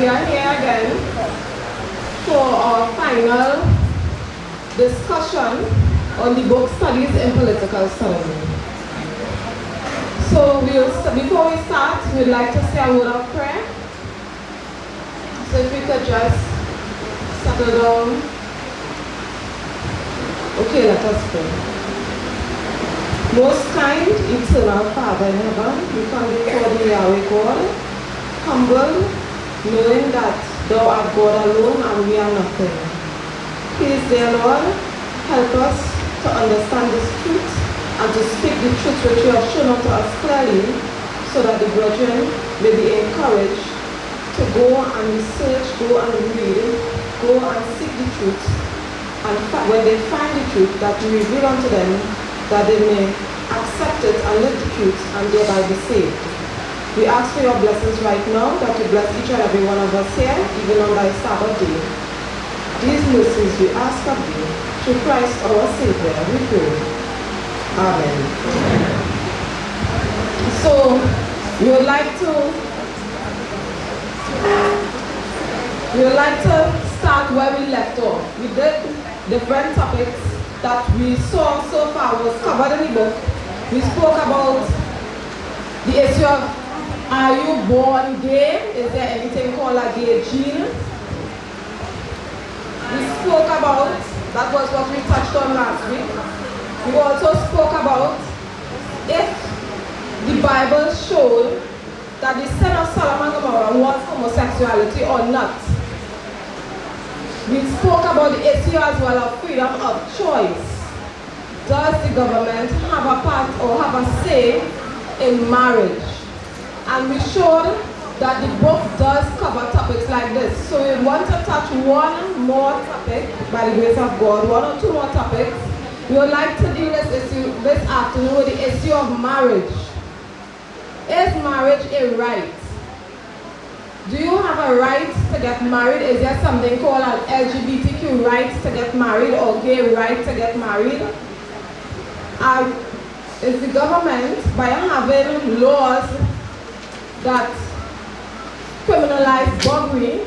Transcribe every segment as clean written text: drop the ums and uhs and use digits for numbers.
we are here again for our final discussion on the book Studies in Political Sodomy. So before we start, we'd like to say a word of prayer. So if we could just settle down. Okay, let us pray. Most kind, eternal Father in heaven, we come before thee, Yahweh God, humble, knowing that thou art God alone and we are nothing. Please, dear Lord, help us to understand this truth and to speak the truth which you have shown unto us clearly, so that the brethren may be encouraged to go and research, go and read, go and seek the truth, and when they find the truth, that you reveal unto them, that they may accept it and live the truth and thereby be saved. We ask for your blessings right now, that you bless each and every one of us here, even on thy Sabbath day. These mercies we ask of thee, through Christ our Savior, we pray. Amen. So, we would like to start where we left off. We did different topics that we saw so far was covered in the book. We spoke about the issue of, are you born gay? Is there anything called a gay gene? We spoke about, that was what we touched on last week. We also spoke about if the Bible showed that the sin of Sodom and Gomorrah was homosexuality or not. We spoke about the issue as well of freedom of choice. Does the government have a part or have a say in marriage? And we showed that the book does cover topics like this. So we want to touch one more topic by the grace of God, one or two more topics. We would like to deal this issue this afternoon with the issue of marriage. Is marriage a right? Do you have a right to get married? Is there something called an LGBTQ right to get married or gay right to get married? Is the government, by having laws that criminalize buggery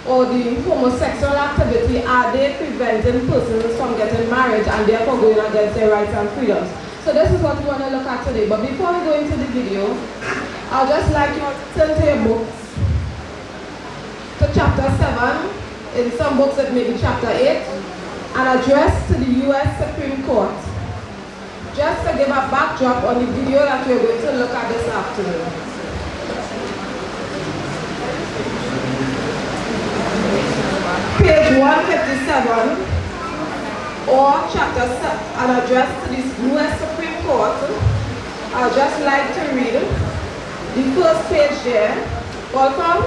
or the homosexual activity, are they preventing persons from getting married and therefore going against their rights and freedoms? So this is what we want to look at today. But before we go into the video, I'd just like you to turn to your books to chapter 7. In some books it may be chapter 8, an address to the U.S. Supreme Court. Just to give a backdrop on the video that we're going to look at this afternoon. Page 157, or chapter 7, an address to the U.S. Supreme Court. I'd just like to read the first page there. Welcome.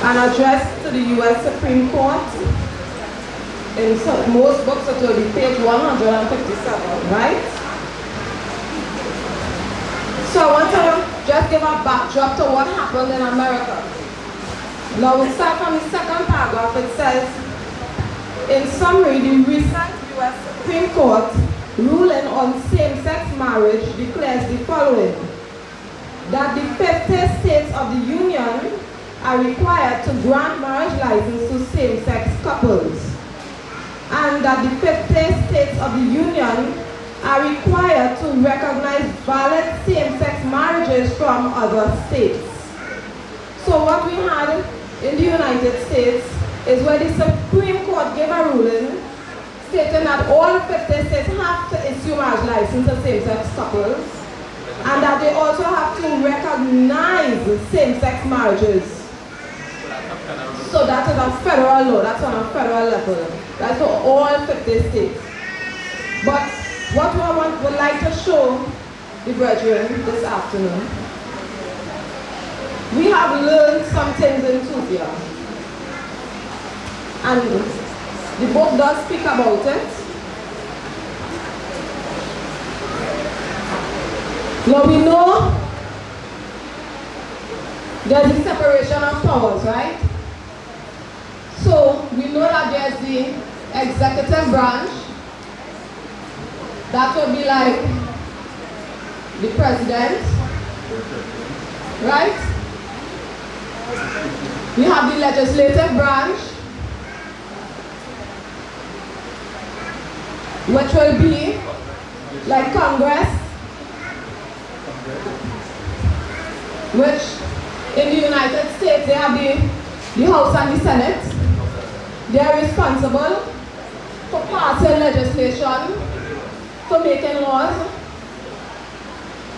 An address to the U.S. Supreme Court. In most books it will be page 157, right? So I want to just give a backdrop to what happened in America. Now we start from the second paragraph. It says, in summary, the recent U.S. Supreme Court ruling on same-sex marriage declares the following: that the 50 states of the Union are required to grant marriage license to same-sex couples, and that the 50 states of the Union are required to recognize valid same-sex marriages from other states. So what we had in the United States is where the Supreme Court gave a ruling stating that all 50 states have to issue marriage license to same-sex couples, and that they also have to recognize same-sex marriages. So that is a federal law, that's on a federal level. That's for all 50 states. But what we would like to show the brethren this afternoon, we have learned some things in truth here. And the book does speak about it. Now we know there's the separation of powers, right? So we know that there's the executive branch. That would be like the president. right? We have the legislative branch, which will be like Congress, which in the United States they have the House and the Senate. They are responsible for passing legislation, for making laws.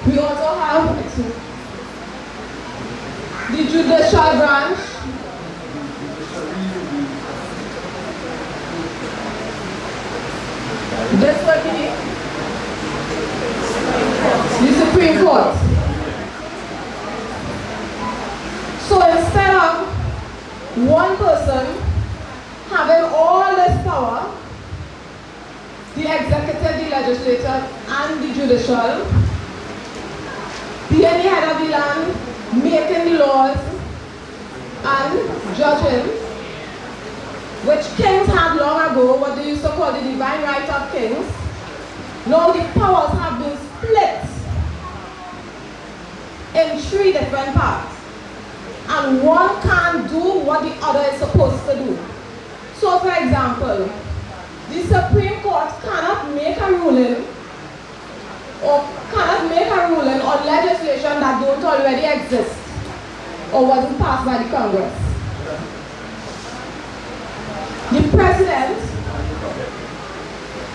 We also have the judicial branch, this will be the Supreme Court. So instead of one person having all this power, the executive, the legislative, and the judicial, being the head of the land, making the laws, and judging, which kings had long ago, what they used to call the divine right of kings. Now the powers have been split in 3 different parts, and one can't do what the other is supposed to do. So for example, the Supreme Court cannot make a ruling on legislation that don't already exist or wasn't passed by the Congress. The president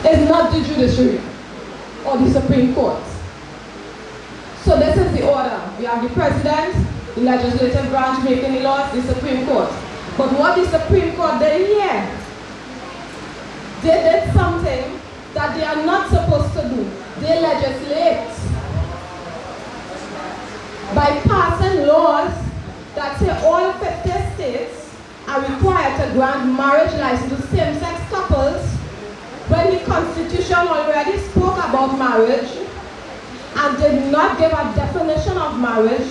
is not the judiciary or the Supreme Court. So this is the order. We have the president, the legislative branch making the laws, the Supreme Court. But what the Supreme Court did here, they did something that they are not supposed to do. They legislate by passing laws that say all 50 states are required to grant marriage license to same-sex couples when the Constitution already spoke about marriage and did not give a definition of marriage.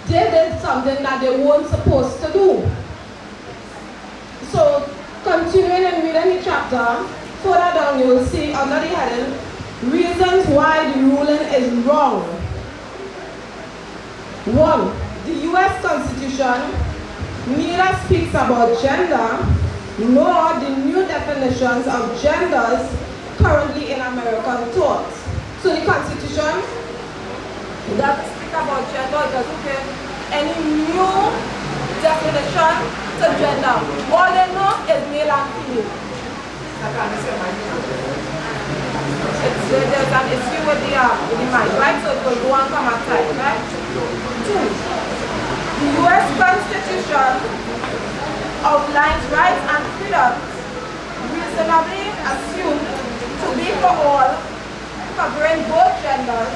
They did something that they weren't supposed to do. So, continuing and reading the chapter, further down you will see under the heading, reasons why the ruling is wrong. 1. The U.S. Constitution neither speaks about gender nor the new definitions of genders currently in American thought. So the Constitution that speaks about gender doesn't give any new definition to gender. All they know is male and female. There's an issue with the mind, right? So it will go and come at time, right? 2. The U.S. Constitution outlines rights and freedoms reasonably assumed to be for all, covering both genders,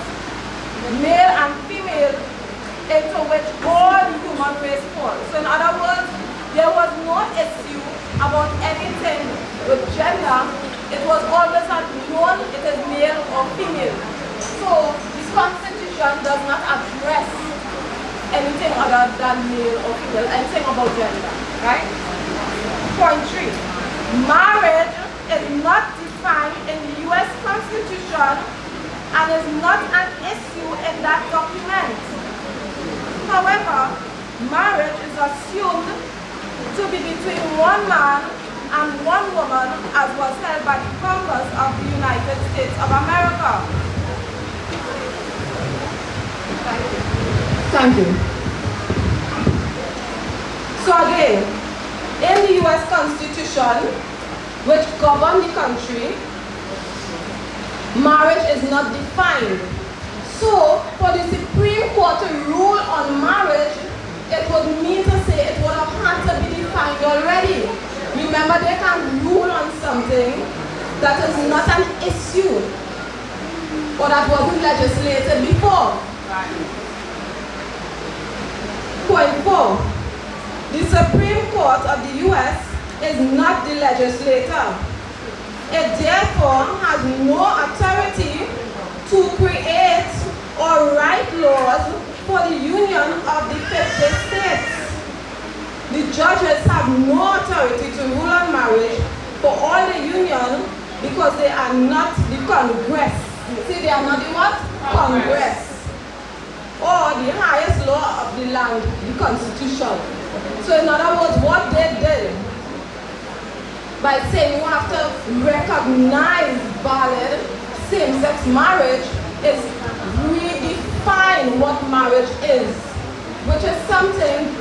male and female, into which all the human race falls. So in other words, there was no issue about anything with gender. It was always known it is male or female. So this Constitution does not address anything other than male or female, anything about gender, right? Point 3. Marriage is not defined in the U.S. Constitution and is not an issue in that document. However, marriage is assumed to be between one man and one woman, as was held by the Congress of the United States of America. Thank you. So again, in the U.S. Constitution, which governs the country, marriage is not defined. So, for the Supreme Court to rule on marriage, it would mean to say it would have had to be defined already. Remember, they can rule on something that is not an issue or that wasn't legislated before. Point 4. The Supreme Court of the U.S. is not the legislator. It therefore has no authority to create or write laws for the union of the 50 states. The judges have no authority to rule on marriage for all the union because they are not the Congress. See, they are not the what? Congress. Or the highest law of blank the Constitution. So in other words, what they did by saying you have to recognize valid same-sex marriage is redefine what marriage is, which is something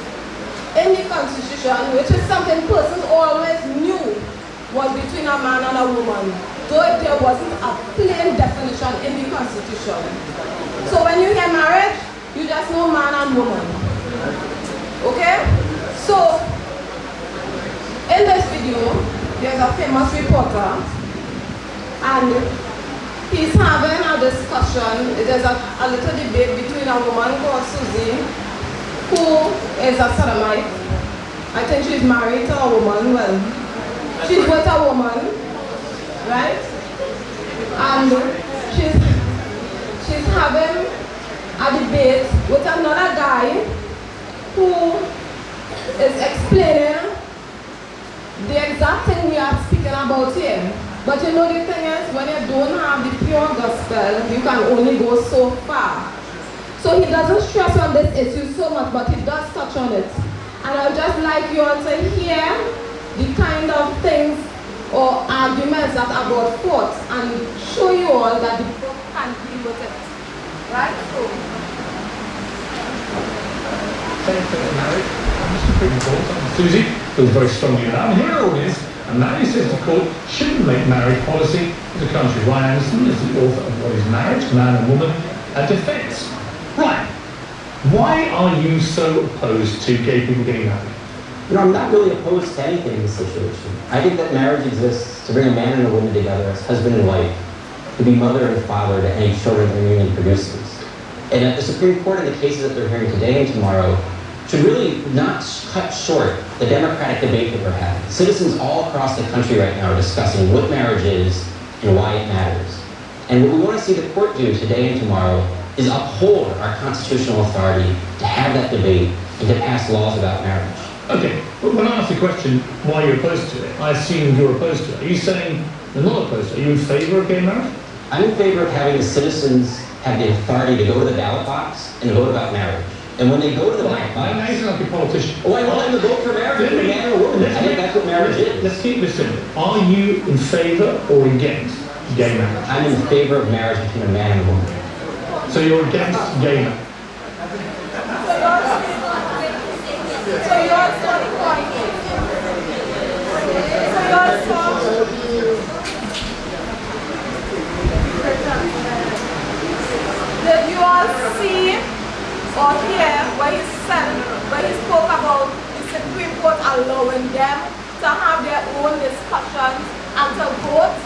in the Constitution, which is something persons always knew was between a man and a woman, though there wasn't a plain definition in the Constitution. So when you hear marriage, you just know man and woman. Okay? So, in this video, there's a famous reporter, and he's having a discussion. There's a little debate between a woman called Susie, who is a Sodomite. I think she's married to a woman, well, she's with a woman, right? And she's having a debate with another guy who is explaining the exact thing we are speaking about here. But you know the thing is, when you don't have the pure gospel, you can only go so far. So he doesn't stress on this issue so much, but he does touch on it. And I would just like you all to hear the kind of things or arguments that are brought forth and show you all that the book can deal with it. Right? So. Susie feels very strongly about it. Here it is. And now he says the court shouldn't make marriage policy as a country. Ryan Anderson is the author of What is Marriage, Man and Woman, a Defense. Right. Why are you so opposed to gay people getting married? You know, I'm not really opposed to anything in this situation. I think that marriage exists to bring a man and a woman together as husband and wife, to be mother and father to any children their union produces. And that the Supreme Court in the cases that they're hearing today and tomorrow should really not cut short the democratic debate that we're having. Citizens all across the country right now are discussing what marriage is and why it matters. And what we want to see the court do today and tomorrow is uphold our constitutional authority to have that debate and to pass laws about marriage. Okay, but when I ask the question why you're opposed to it, I assume you're opposed to it. Are you saying you're not opposed to it? Are you in favour of gay marriage? I'm in favor of having the citizens have the authority to go to the ballot box and vote about marriage. And when they go to the ballot box... Now you're like a politician. Oh, I want them to vote for marriage for a man and a woman. I think that's what marriage is. Let's keep this simple. Are you in favour or against gay marriage? I'm in favor of marriage between a man and a woman. So you're against gay marriage? Did you all see or hear where he said, where he spoke about the Supreme Court allowing them to have their own discussions and to vote?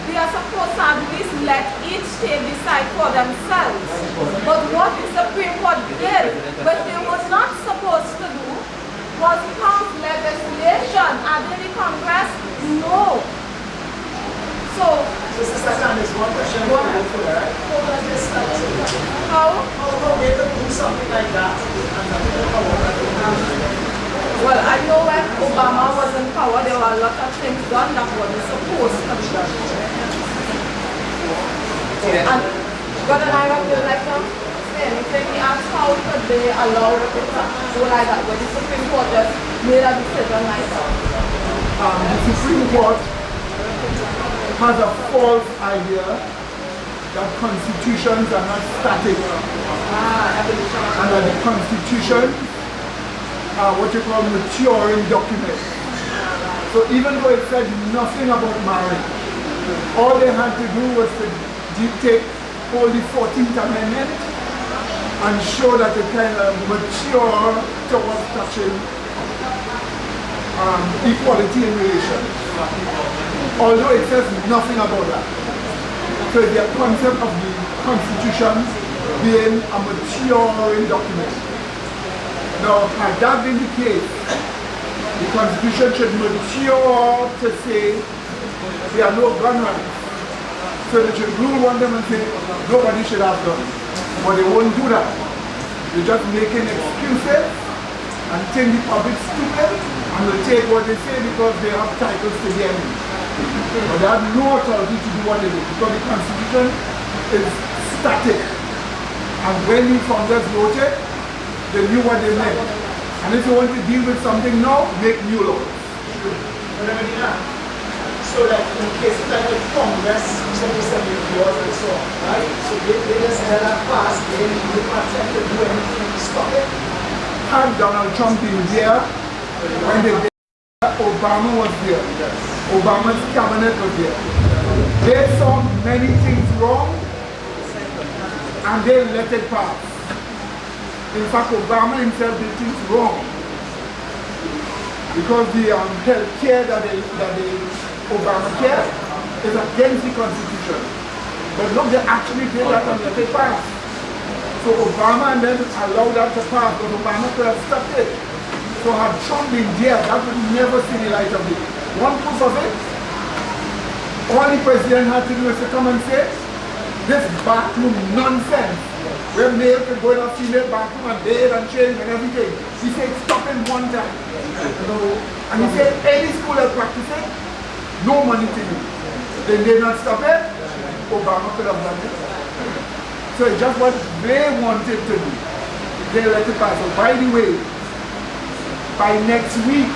They are supposed to at least let each state decide for themselves. But what the Supreme Court did, which they were not supposed to do, was pass legislation. And in the Congress, no. So, Sister Candice, one question for that. how? How they could do something like that? Well, I know when Obama was in power, there were a lot of things done that wasn't supposed to be done. And God and I would like to say anything. He asked how could they allow it to go like that, when the Supreme Court just made a decision like that. The Supreme Court has a false idea that constitutions are not static. And that the constitutions are what you call maturing documents. So even though it said nothing about marriage, all they had to do was to dictate all the 14th Amendment and show that it kind of mature towards touching equality in relations. Although it says nothing about that. So the concept of the Constitution being a maturing document. Now, had that been the case, the Constitution should mature to say there are no gun rights. So they should rule one them and say nobody should have guns. But they won't do that. They're just making excuses and think the public stupid and will take what they say because they have titles to the enemy. But they have no authority to do what they do because the Constitution is static. And when the founders wrote it, They knew what they meant. And if you want to deal with something now, make new laws. So that in case of like Congress, make laws and so on, right? So they just let that pass, they didn't attempt to do anything to stop it. Had Donald Trump been there when they did, Obama was there. Obama's cabinet was there. They saw many things wrong and they let it pass. In fact, Obama himself did things wrong because the health care that they Obamacare is against the Constitution. But look, they actually did that and let it pass. So Obama and then allowed that to pass, but Obama could have stopped it. So had Trump been there, that would never see the light of day. One proof of it, all the president had to do is to come and say, this bathroom nonsense, where male can go in a female bathroom and bathe and change and everything. He said, stop it one time. And he said, any school that practice it, no money to you. They did not stop it. Obama could have done it. So it's just what they wanted to do. They let it pass. So by the way, by next week,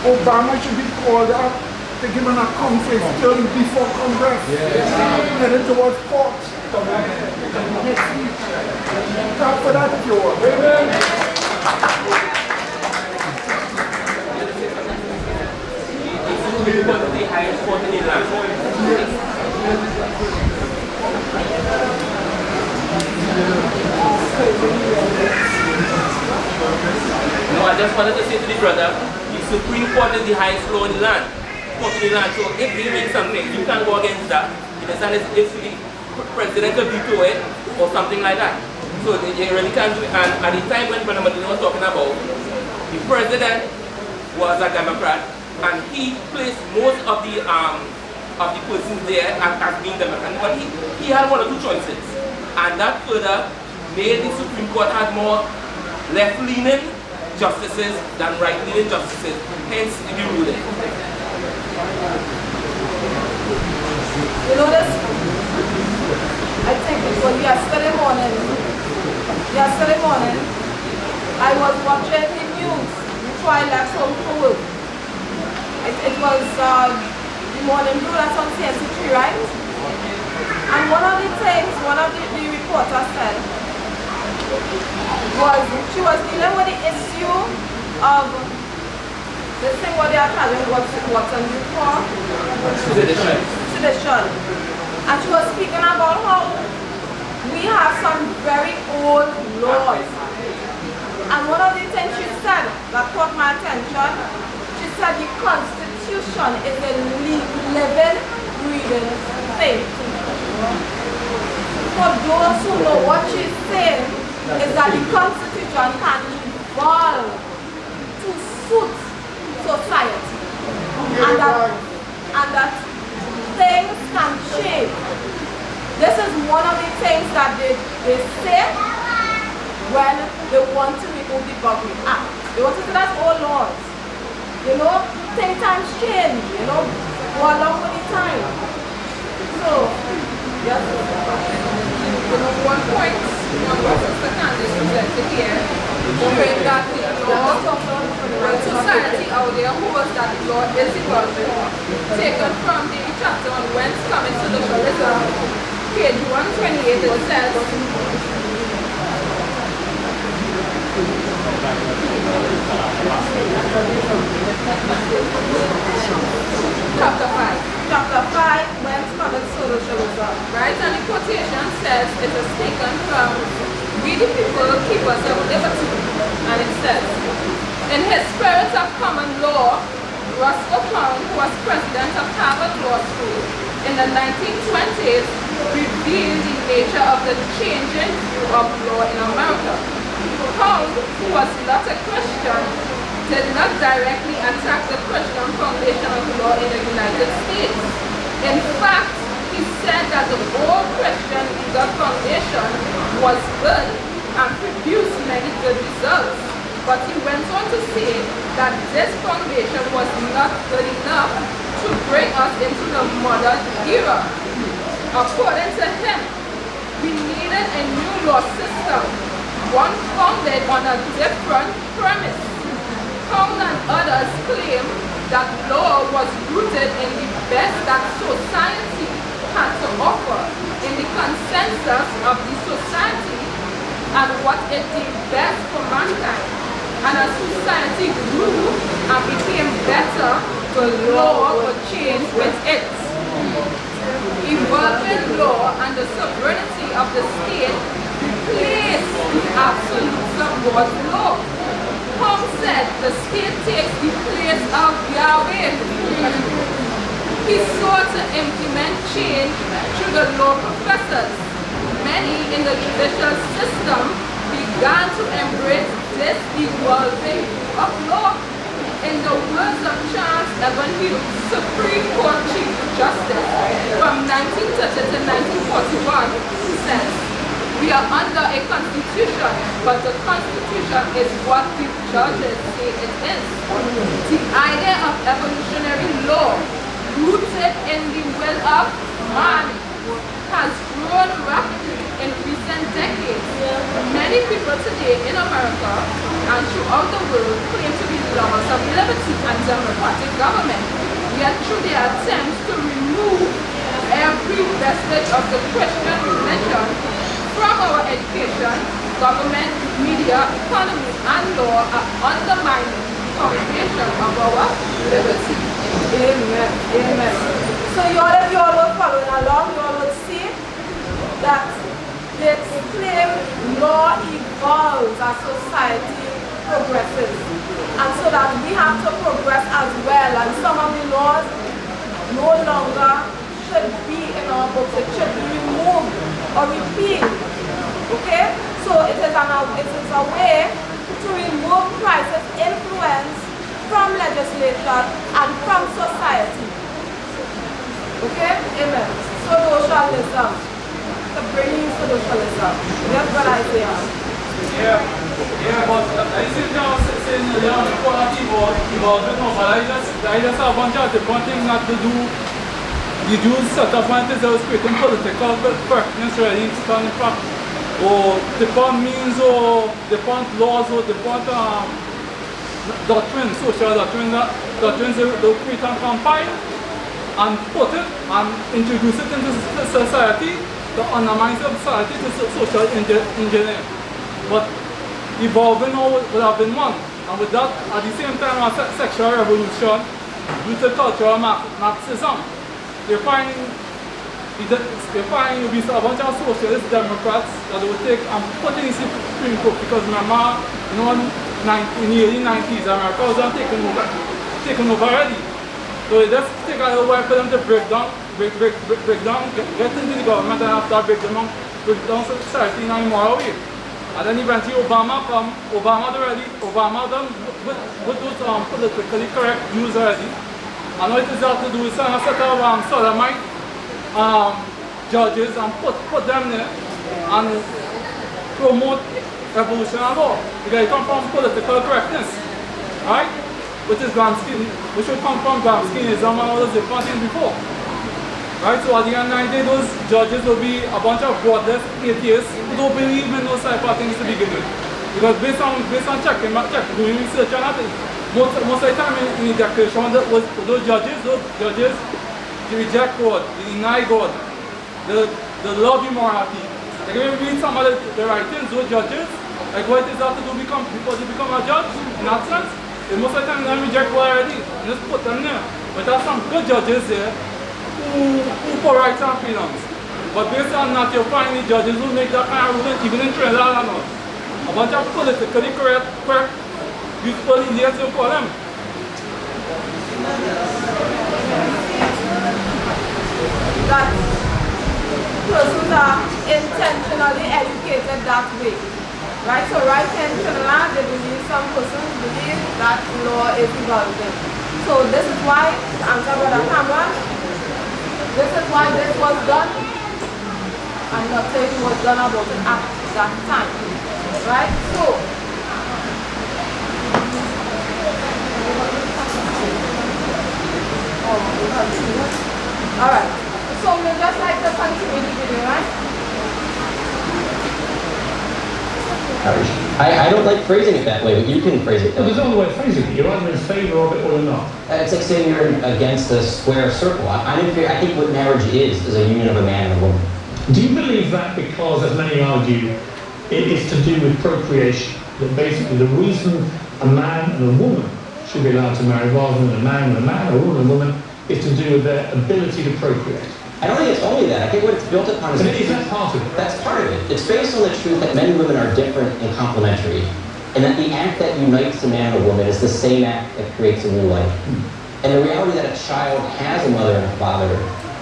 Obama should be called up to give an account for his term before Congress. Headed towards court. Next week. Talk for that if you want. The highest court in the land. No, I just wanted to say to the brother, the Supreme Court is the highest law in the land. Court in the land. So if they make something, you can't go against that. It is if the president could veto it or something like that. So they really can't do it. And at the time when Brother Medina was talking about, the president was a Democrat. And he placed most of the persons there as being Democrat, but he had one or two choices, and that further made the Supreme Court have more left-leaning justices than right-leaning justices. Hence the ruling. You know this? I think it was yesterday morning. I was watching the news before I left home for work. It was the morning blue that's on CNC3, right? And one of the things, one of the reporters said was she was dealing with the issue of this thing what they are calling what's on you for? Sedition. And she was speaking about how we have some very old laws. And one of the things she said that caught my attention, she said the Constitution is a living, breathing thing. For those who know what she's saying, is that the Constitution can evolve to suit society. And that things can change. This is one of the things that they say when they want to remove the Government Act. They want to say that's all laws. You know, times change, you know, go along with the time. So, yes. You know, one point, Sister Candice presented here, showing that the law and society out there who was that the law is evolving, taken from the chapter on whence coming socialism, page 128, it says, Chapter 5, whence cometh socialism. Right, and the quotation says it is taken from We the People, Keepers of Liberty. And it says, in his spirit of common law, Roscoe Pound, who was president of Harvard Law School in the 1920s, revealed the nature of the changing view of law in America. Pound, who was not a Christian, did not directly attack the Christian foundation of law in the United States. In fact, he said that the old Christian legal foundation was good and produced many good results. But he went on to say that this foundation was not good enough to bring us into the modern era. According to him, we needed a new law system one founded on a different premise. Some and others claim that law was rooted in the best that society had to offer, in the consensus of the society and what it did best for mankind. And as society grew and became better, the law would change with it. Evolving law and the sovereignty of the state replaced the absolutes of God's law. Paul said the state takes the place of Yahweh. He sought to implement change through the law professors. Many in the judicial system began to embrace this evolving of law. In the words of Charles Evan Hughes, Supreme Court Chief Justice from 1930 to 1941, he says, "We are under a constitution, but the constitution is what the judges say it is." The idea of evolutionary law, rooted in the will of man, has grown rapidly in recent decades. Many people today in America and throughout the world claim to be lovers of liberty and democratic government, yet through their attempts to remove every vestige of the Christian religion from our education, government, media, economy, and law are undermining the foundation of our liberty. Amen. Amen. So if you all were following along, you all would see that they claim law evolves as society progresses. And so that we have to progress as well. And some of the laws no longer should be in our books. It should be removed or repealed. Okay? So it is a way to remove Christ's influence from legislation and from society. Okay? Amen. Socialism. To bring in socialism. That's what I say. Yeah, but I see now saying quality evolving now, but I just have one job, the one thing not to do. The Jews set up one thing that was creating political correctness really in fact, or the point means or the point laws or the point doctrines, social doctrines they'll create and compile and put it and introduce it into society to undermine society to social engineering. But evolving now would have been one. And with that, at the same time as sexual revolution, due to cultural Marxism, you find you'll be a bunch of socialist Democrats that would take and put in the Supreme Court because remember, in the early 90s, America was taken over already. So it just take a little while for them to break down, get into the government and after break down society in a moral way. And then eventually Obama done with those politically correct views already. And what it is have to do is set up Sodomy judges and put them there and promote revolution and law. Because it comes from political correctness, right? Which should come from Gramscianism and all those different things before. Right, so at the end of the day, those judges will be a bunch of godless atheists who don't believe in those type of things to begin with. Because based on doing research and nothing, most of the time in the declaration, those judges, they reject God, they deny God, they love immorality. Like when we read some of the writings, those judges, like what it is that to do before they become a judge, in that sense, they most of the time they reject God already, and just put them there. But there are some good judges there, who for rights and freedoms. But based on that, you'll find the judges who make that kind of ruling, even in Trinidad and all. A bunch of politically correct youthful idiots, you call them. That persons are intentionally educated that way. Right? So right in Trinidad, they believe, some persons believe that law is evolving. So this is why, to answer Brother Cameron, this is why this was done, and nothing was done about it at that time. Right? So, alright. So we just like to continue the video, right? marriage? I don't like phrasing it that way, but you can phrase it that Well, way. there's no other way of phrasing it. You're either in favour of it or you're not. It's like saying you're against a square circle. I'm in favor. I think what marriage is a union of a man and a woman. Do you believe that because, as many argue, it is to do with procreation? That basically the reason a man and a woman should be allowed to marry rather than a man and a man, or a woman and a woman, is to do with their ability to procreate? I don't think it's only that. I think what it's built upon is... But is that part of it? That's part of it. It's based on the truth that men and women are different and complementary, and that the act that unites a man and a woman is the same act that creates a new life. And the reality that a child has a mother and a father,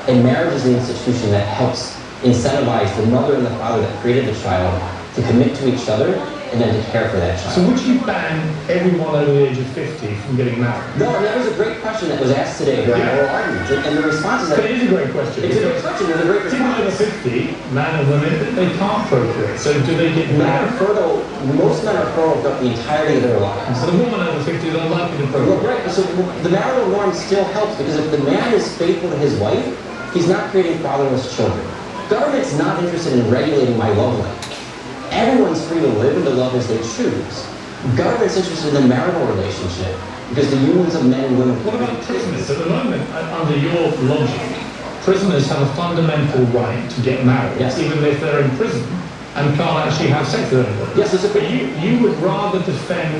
and marriage is the institution that helps incentivize the mother and the father that created the child to commit to each other and then to care for that child. So would you ban everyone over the age of 50 from getting married? No, and that was a great question that was asked today during oral arguments. And the response is that... But it is a great question. It's a great question. It's a great People over response. 50, man and women, they can't procreate. So do they get Men are married? fertile. Most men are fertile throughout the entirety of their lives. So the woman over 50 is unlikely to Well, procreate. right. So the marital norm still helps because if the man is faithful to his wife, he's not creating fatherless children. Government's not interested in regulating my love life. Everyone's free to live and to love as they choose. Government's interested in the marital relationship because the unions of men and women... What about prisoners? At the moment, under your logic, prisoners have a fundamental right to get married, Yes. even if they're in prison and can't actually have sex with anybody. Yes, there's a But you would rather defend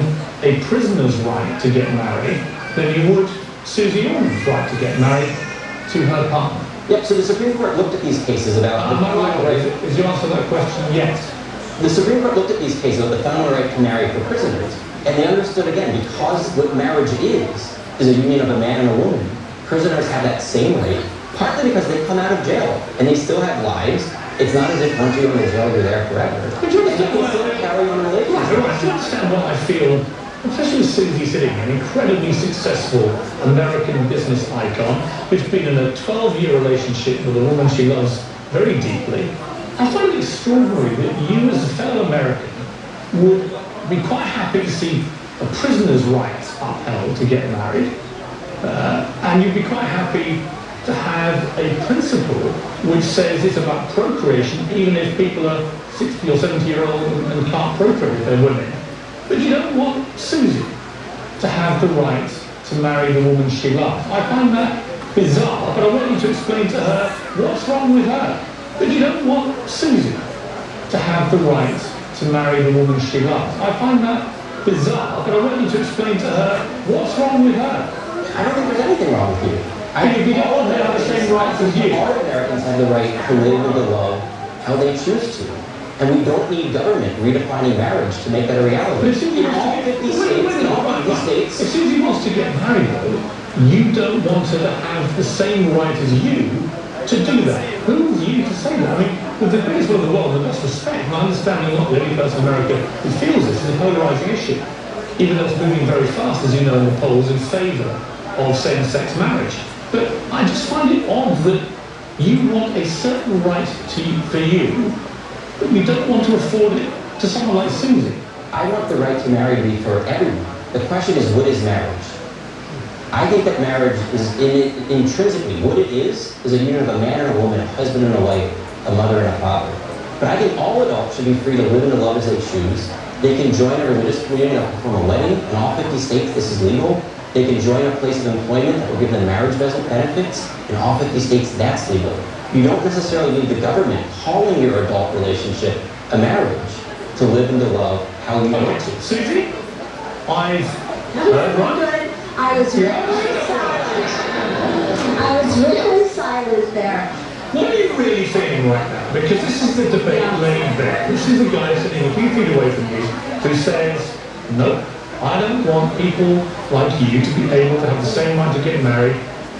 a prisoner's right to get married than you would Susie Orman's right to get married to her partner. Yep, so the Supreme Court looked at these cases about... Am I right? Is your answer to that question yes? The Supreme Court looked at these cases of the fundamental right to marry for prisoners, and they understood again, because what marriage is a union of a man and a woman, prisoners have that same right, partly because they come out of jail, and they still have lives. It's not as if once you're in the jail, you're there forever. But you And they can still carry on a relationship. Right, do you understand what I feel, especially with Susie sitting here, an incredibly successful American business icon, who's been in a 12-year relationship with a woman she loves very deeply. I find it extraordinary that you, as a fellow American, would be quite happy to see a prisoner's rights upheld to get married, and you'd be quite happy to have a principle which says it's about procreation, even if people are 60 or 70-year-old and can't procreate if they're women. But you don't want Susie to have the right to marry the woman she loves. I find that bizarre, but I want you to explain to her what's wrong with her. But you don't want Susie to have the right to marry the woman she loves. I find that bizarre, but I want you to explain to her what's wrong with her. I don't think there's anything wrong with you. I think You don't want her to have the same rights as you. all Americans have the right to live and to love how they choose to. And we don't need government redefining marriage to make that a But reality. if Susie In all 50 states, in all 50 If states, Susie wants to get married, though, you don't want her to have the same right as you to do that. Who are you to say that? I mean, with the biggest one in the world, with the best respect, and I understand you're not the only person in America who feels this is a polarising issue, even though it's moving very fast, as you know, in the polls in favour of same-sex marriage. But I just find it odd that you want a certain right for you, but you don't want to afford it to someone like Susie. I want the right to marry to be for everyone. The question is, what is marriage? I think that marriage is intrinsically what it is a union of a man and a woman, a husband and a wife, a mother and a father. But I think all adults should be free to live and to love as they choose. They can join a religious community and perform a wedding. In all 50 states, this is legal. They can join a place of employment that will give them marriage benefits. In all 50 states, that's legal. You don't necessarily need the government calling your adult relationship a marriage to live and to love how you want to. Susie, I've heard right. I was really silent there. What are you really feeling right now? Because this is the debate laid bare. This is the guy sitting a few feet away from you who says, no, I don't want people like you to be able to have the same right to get married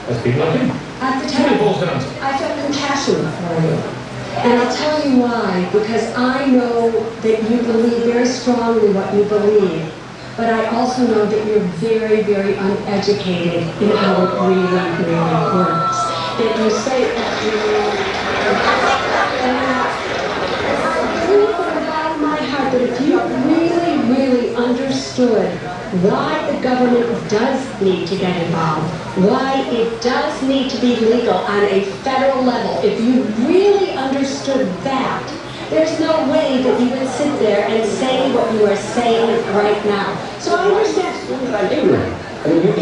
as people like him. At the That's what it time, boils down to. I felt compassion for you. And I'll tell you why. Because I know that you believe very strongly what you believe. But I also know that you're very, very uneducated in how it really, really works. That you say that I believe from the bottom of my heart that if you really, really understood why the government does need to get involved, why it does need to be legal on a federal level, if you really understood that, there's no way believe that you would sit there and say what you are saying right now. So I understand. That I'm ignorant. I mean, you I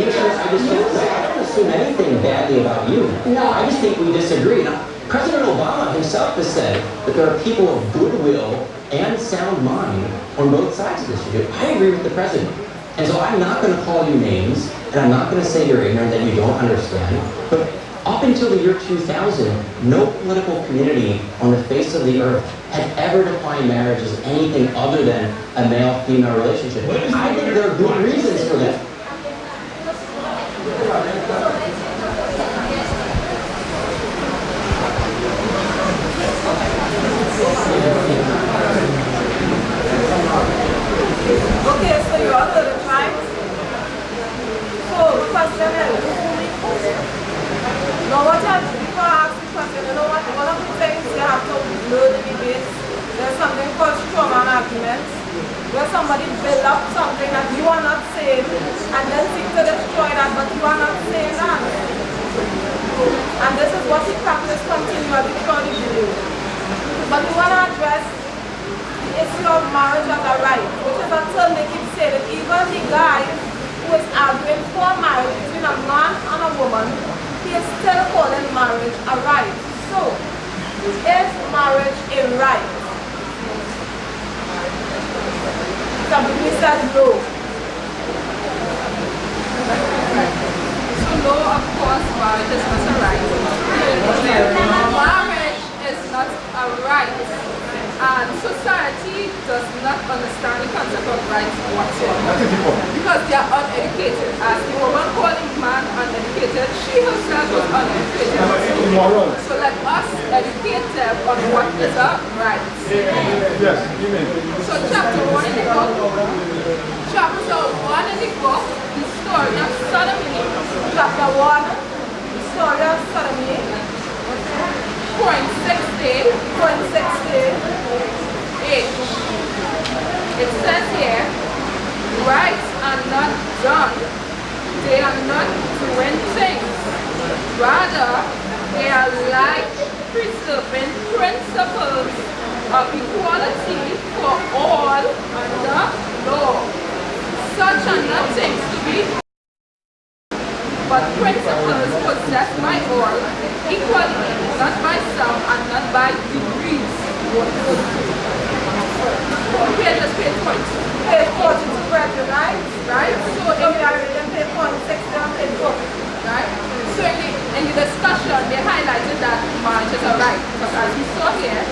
don't assume anything badly about you. No. I just think we disagree. Now, President Obama himself has said that there are people of goodwill and sound mind on both sides of this issue. I agree with the president. And so I'm not going to call you names, and I'm not going to say you're ignorant, that you don't understand. But up until the year 2000, no political community on the face of the earth had ever defined marriage as anything other than a male-female relationship. I think there are good reasons for that. Okay, so you all heard it, right? So the question is, now what before I ask the question, you know what, one of the things you have to know the debates, there's something called strong arguments, where somebody build up something that you are not saying, and then seek to destroy that, but you are not saying that. And this is what he practice continually throughout the video. But we want to address the issue of marriage as a right, which is a term they keep saying that even the guy who is arguing for marriage between a man and a woman, he is still calling marriage a right. So, is marriage a right? Some people said no. So no, of course, marriage is not a right. Marriage is not a right. And society does not understand the concept of rights whatsoever. Because they are uneducated. As the woman calling man uneducated, she herself was uneducated. So let us educate them on what is a right. Yes, you mean. So chapter 1 in the book, the story of Sodomy. Chapter 1, the story of Sodomy. Point 16. It says here, rights are not done. They are not doing things. Rather, they are like preserving principles of equality for all under law. Such are not things to be, but principles possessed by all, equally, not by some and not by degrees. Page 42. Page 42, right? Right? So we are reading page 46 and page 40. Right? So in the discussion, they highlighted that marriage is a right. Because as we saw here,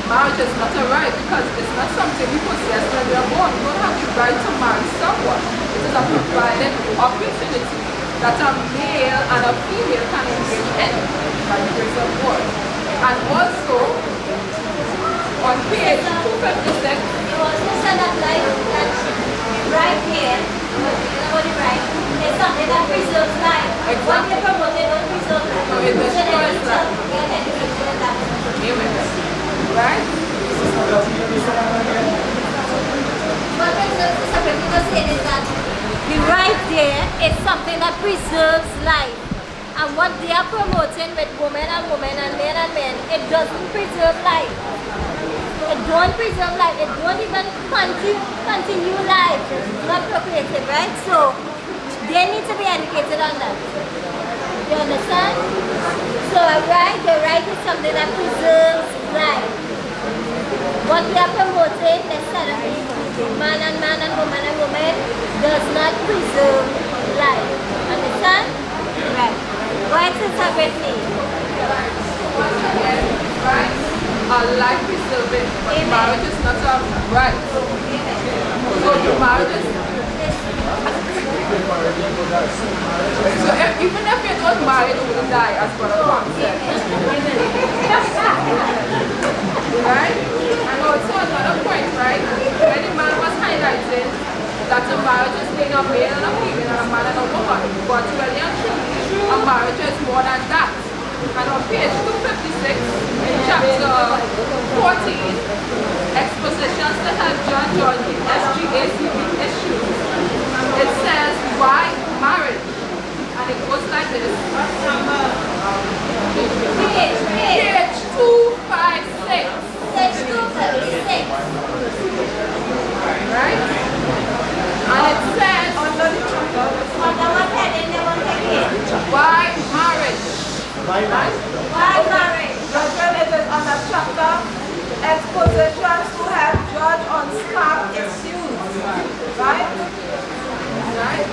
marriage is not a right because it's not something we possess when we are born. We don't have the right to marry someone. It is a provided opportunity that a male and a female can engage in by the grace of God. And also, on page 256, you also said that like that right here, what is right, is something that preserves life. Exactly. What they promoted don't preserve life. No, it destroys life. Amen. Right? What Sister was saying is that the right there is something that preserves life. And what they are promoting with women and men, it doesn't preserve life. It don't preserve life. It don't even continue life. It's not procreative, right? So they need to be educated on that. You understand? So the right is something that preserves life. What they are promoting, necessarily man and woman and woman, does not preserve life. Understand? Right. What is happening? Right? Life preserving, but Amen. marriage is not a right. So the marriage is... So even if you're not married, you will die, as Brother Juan said. Right? And also another point, right? When the man was highlighting that a marriage is being a male and a female, and a man and a woman. But really and truly, a marriage is more than that. And on page 256, in chapter 14, expositions to help judge on the SGACB issue, it says, why marriage? And it goes like this. Page 256. Page 256. Right? And it says, Under what heading they want to get? why marriage? Why marriage? Brethren, it is on the chapter expositions to help judge on scam issues. Right? Right?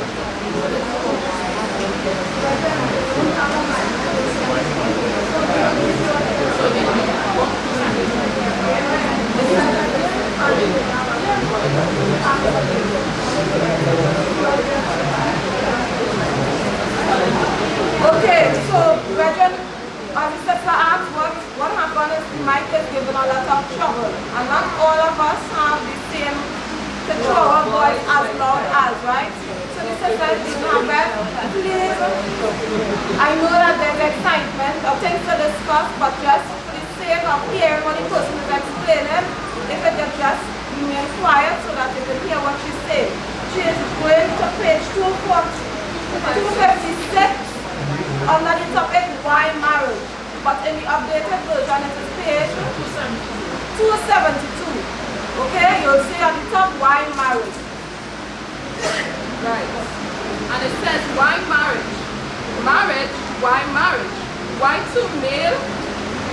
Okay, so brethren, as the sister asked, what happened is the mic is given a lot of trouble. And not all of us have the same control voice as loud as, right? So the sister is being bed. Please, I know that there's excitement of things to discuss, but just for the sake of hearing what the person is explaining, if it is just remain quiet so that you can hear what she's saying. She is going to page 256 under the topic why marriage, but in the updated version it is page 272. Okay, you'll see at the top why marriage. Right. And it says, why marriage? Marriage, why marriage? Why two male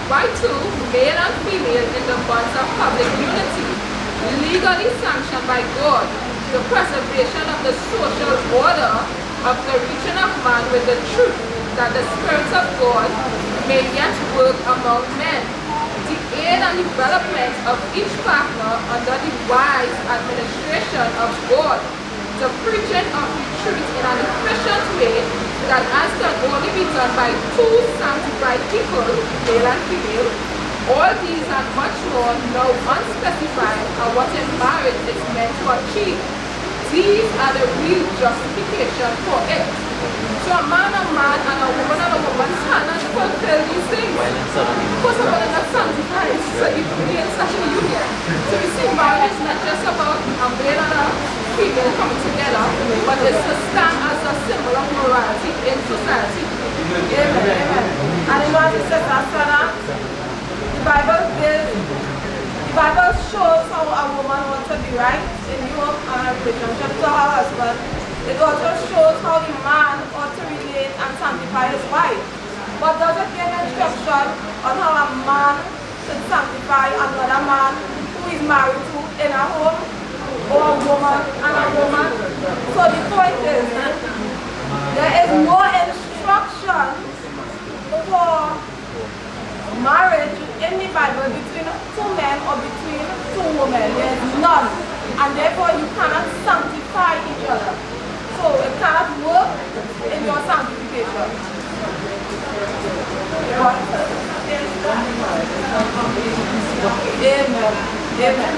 and female in the bonds of public unity, legally sanctioned by God, the preservation of the social order of the region of man with the truth that the Spirit of God may yet work among men, the aid and development of each partner under the wise administration of God, the preaching of the truth in an efficient way that as can only be done by two sanctified people, male and female, all these and much more now unspecified are what in marriage is meant to achieve. These are the real justification for it. So a man and a woman cannot fulfill these things. First of all, they're not sanctified, so you can be in such a union. So you see, marriage is not just about a male and a female coming together, but it's to stand as a symbol of morality in society. Amen, amen. And you know, as it says, the Bible shows how a woman wants to be right in your relationship to her husband. It also shows how the man ought to relate and sanctify his wife. But does it give instruction on how a man should sanctify another man who is married to in a home, or a woman and a woman? So the point is, there is no instruction for marriage in the Bible between two men or between two women. There is none. And therefore you cannot sanctify each other. So it cannot work in your sanctification. Amen. Amen.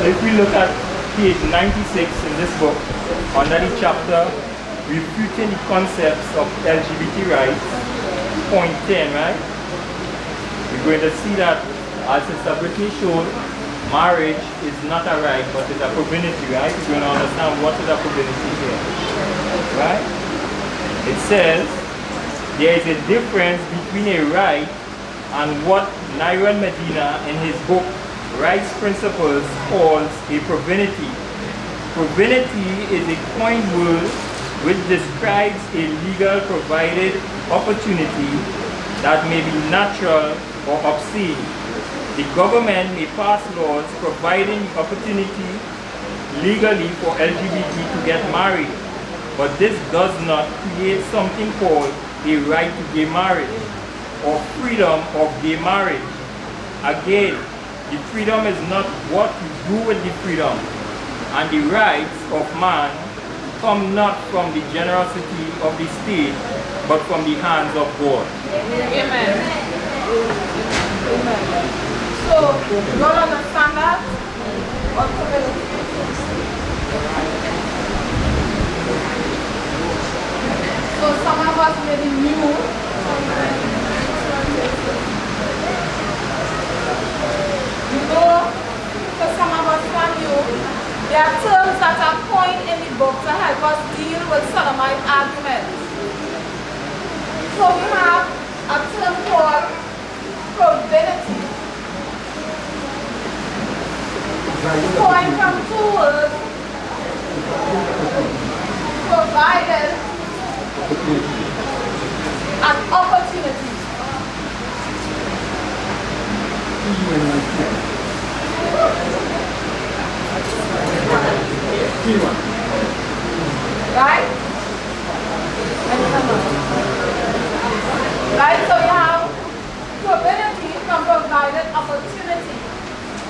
So if we look at page 96 in this book, under the chapter Refuting the Concepts of LGBT Rights, point 10, right? We're going to see that, as Sister Brittany showed, marriage is not a right, but it's a provinity, right? We're going to understand what is a provinity here, right? It says, there is a difference between a right and what Nyron Medina in his book Rights Principles calls a provinity. Provinity is a coined word which describes a legal provided opportunity that may be natural or obscene. The government may pass laws providing the opportunity legally for LGBT to get married, but this does not create something called a right to gay marriage or freedom of gay marriage. Again, the freedom is not what you do with the freedom, and the rights of man come not from the generosity of the state, but from the hands of God. Amen. Amen. So, you all understand that? So some of us may be new. You know, for some of us who are new, There are terms that are coined in the book to help us deal with Sodomite arguments. So we have a term called probability. Coined from two words, provided an opportunity. Right? Right, so you have probability from provided opportunity.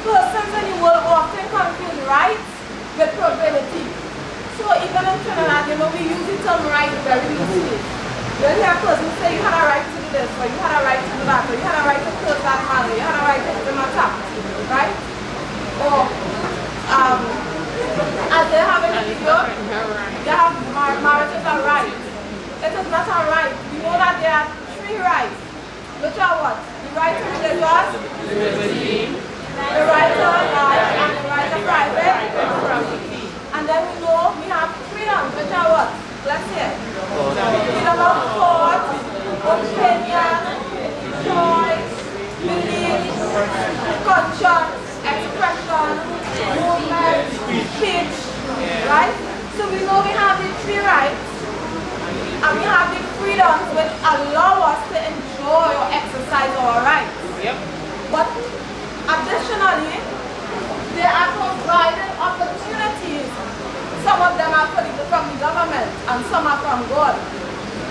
Persons in the world often confuse rights with probability. So even in Trinidad, we use the term right very loosely. You'll hear a person say you had a right to do this, or you had a right to do that, or you had a right to curse that man, or you had a right to do that, right? Or as they have in the video, they have marriages are right. It is not a right. We know that there are three rights, which are what? The right to religion, the right to life, and the right to private property. And then we know we have freedoms, which are what? Let's hear. Freedom of thought, opinion, choice, belief, conscience, expression, movement, speech, right? So we know we have the three rights, and we have the freedoms which allow us to enjoy or exercise our rights. Yep. But additionally, there are provided opportunities. Some of them are from the government and some are from God.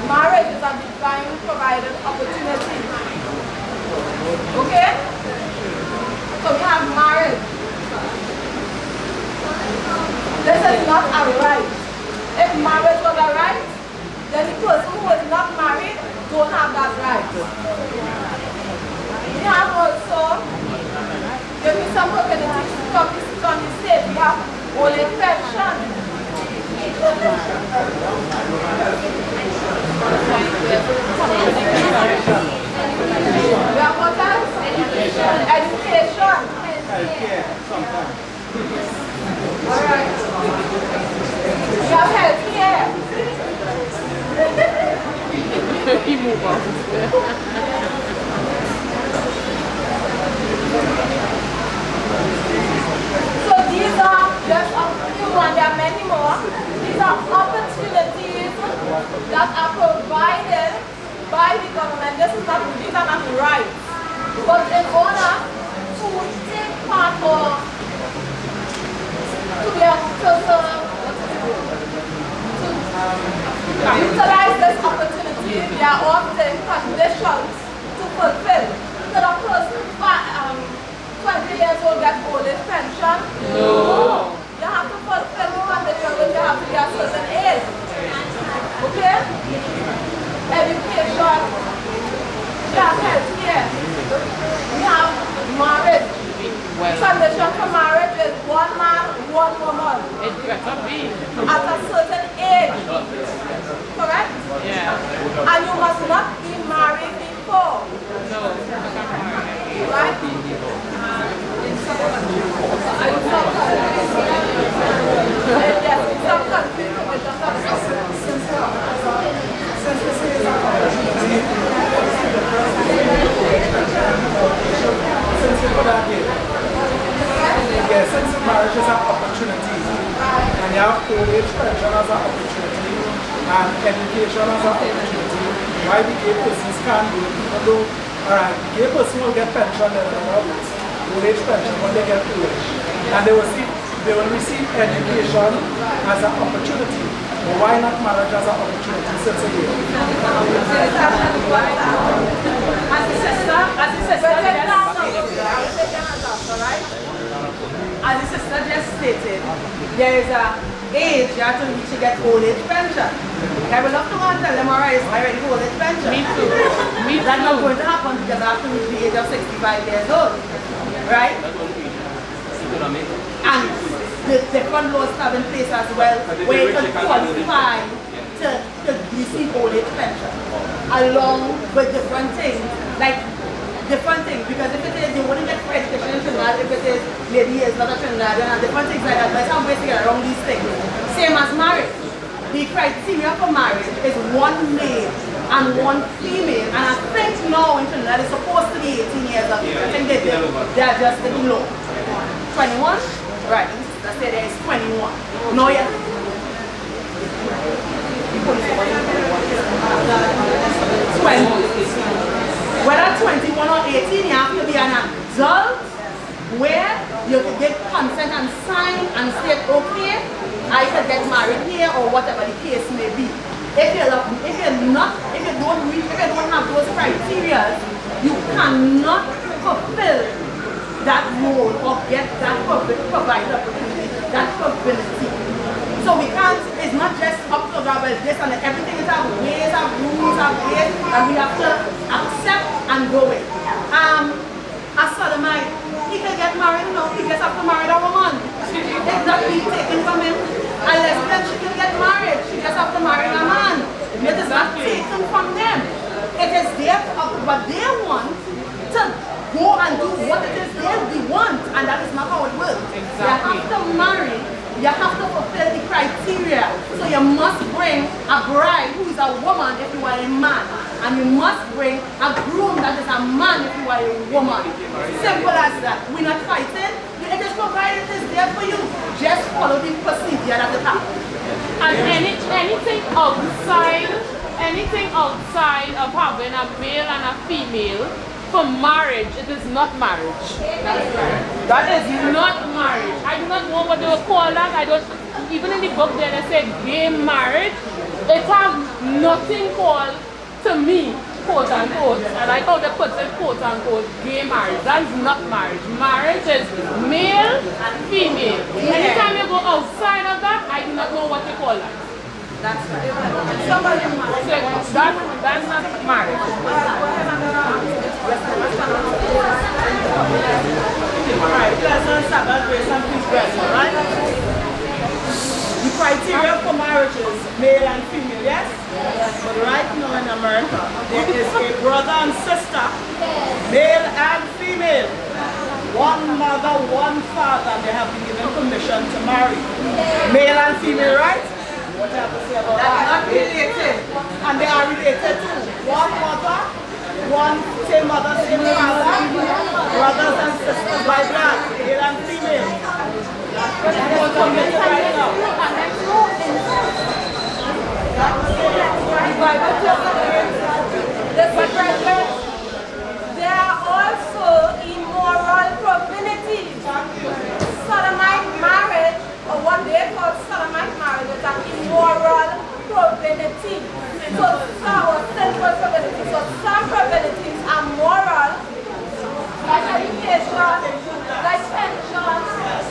Marriage is a divine provided opportunity. Okay? So we have marriage. This is not a right. If marriage was a right, then the person who is not married don't have that right. We have also, give me some opportunities from the state. We have only pension. We have what else? Education. Alright. We have healthcare. He move on. So these are just a few, and there are many more. These are opportunities that are provided by the government. These are not rights. But in order to take part or to utilize this opportunity, there are often conditions to fulfill. So the person 20 years old get old age pension? No. You have to fulfill the condition when you have to be a certain age. Okay? Education. We have healthcare. We have marriage. Condition for marriage is one man, one woman. At a certain age. Correct? Yeah. And you must not be married before. No. Right? Since marriage is an opportunity, and you have old age pension as an opportunity, and education as an opportunity, why the gay persons can't do it, even though, alright, the gay person will get pension, they will not old age pension when they get old age. And they will receive education as an opportunity. But why not marriage as an opportunity since a year? As the sister just stated, there is a age you have to reach to get old age pension. I would love to go and tell them, alright, it's my ready for old age pension. Me too. That's not going to happen because I have to reach the age of 65 years old. Right? And the different laws have in place as well where you can qualify to receive old age pension along with different things like different things. Because if it is, you wouldn't get free education in Trinidad if it is lady is not a Trinidadian and different things like that. But some ways to get around these things. Same as marriage. The criteria for marriage is one male and one female. And I think now in Trinidad it's supposed to be 18 years of age. I think they did. They adjusted the law. 21? Right. Let's say there is 21. No, yeah. 20. Whether 21 or 18, you have to be an adult where you can get consent and sign and state, okay, I can get married here or whatever the case may be. If you don't have those criteria, you cannot fulfill that role or get that provider opportunity, that ability. So we can't, it's not just up to God, but this and everything is our ways, our rules, our ways, and we have to accept and go with. A sodomite, he can get married, no, he just have to marry a woman. It's not being taken from him. A lesbian, she can get married, she just have to marry a man. It is not taken from them. It is their, but they want to go and do what it is they want, and that is not how it works. Exactly. You have to marry, you have to fulfill the criteria. So you must bring a bride who is a woman if you are a man, and you must bring a groom that is a man if you are a woman. Simple as that. We're not fighting. It is provided, it is there for you. Just follow the procedure at the top. And anything outside of having a male and a female for marriage, it is not marriage. That is not marriage. I do not know what they will call that. I don't, even in the book there they say gay marriage. It has nothing called, to me, quote unquote, and I call the put it quote unquote, gay marriage. That is not marriage. Marriage is male and female. Anytime you go outside of that, I do not know what you call that. That's right. Somebody married. So that's not marriage. Alright, pleasant Sabbath, grace and peace, brethren, right? The criteria for marriage is male and female, yes? But right now in America, there is a brother and sister, male and female. One mother, one father, they have been given permission to marry. Male and female, right? What do you have to say about that? Not related. And they are related to one mother, one same mother, same father, brothers and sisters by blood, male and female. That's what's committed right now. There are also immoral propensities. Sodomite marriage, or what they call sodomite marriage, is an immoral propenity. So sinful propenity. So some propensities are moral, like education, like pension,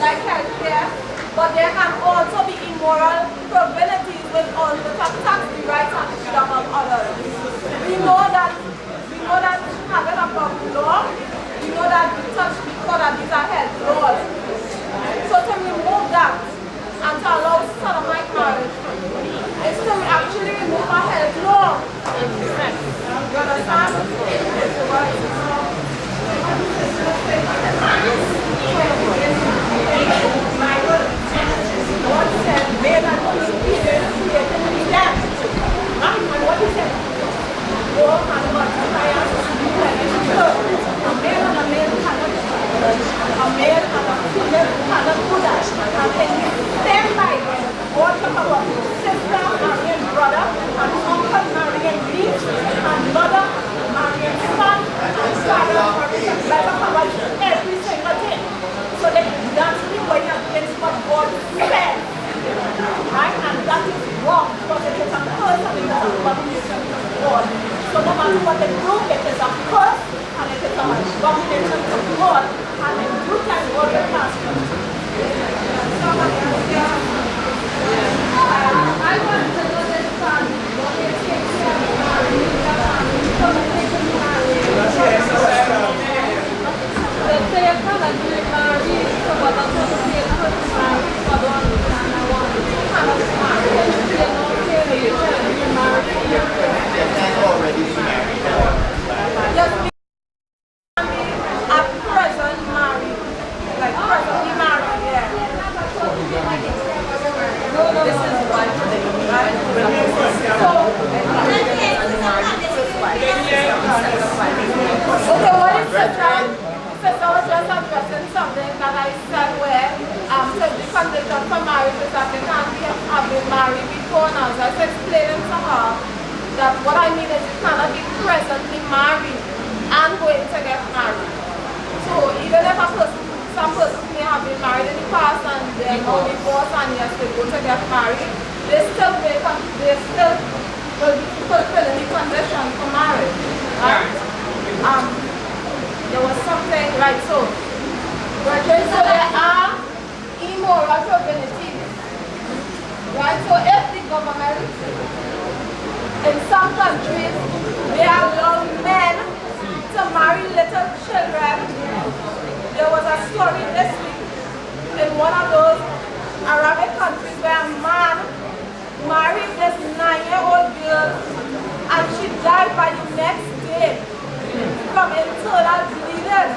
like healthcare, but there can also be immoral propensities which also tax the rights and freedom of others. We know that having a public law, we know that we touch before that these are health laws. So to remove that and to allow sodomite marriage is to actually remove a health law. You understand? God said, male and female created to be them. And what he said, go and multiply and replenish the earth. A male and a male cannot do that. A male and a female cannot do that. And in the same Bible, God talk about sister marrying brother, and uncle marrying niece, and mother marrying son, and father marrying brother. About every single thing. So that's the way against what God said. Right? And corners. I was explaining to her that what I mean is you cannot be presently married and going to get married. So even if some persons may have been married in the past and they are now divorced and yes, they go to get married, they still will be fulfilling the condition for marriage. Right? There was something right so there are immoral propensities. Right? So if the government in some countries they allow men to marry little children. There was a story this week in one of those Arabic countries where a man married this 9-year-old girl and she died by the next day from internal bleeding.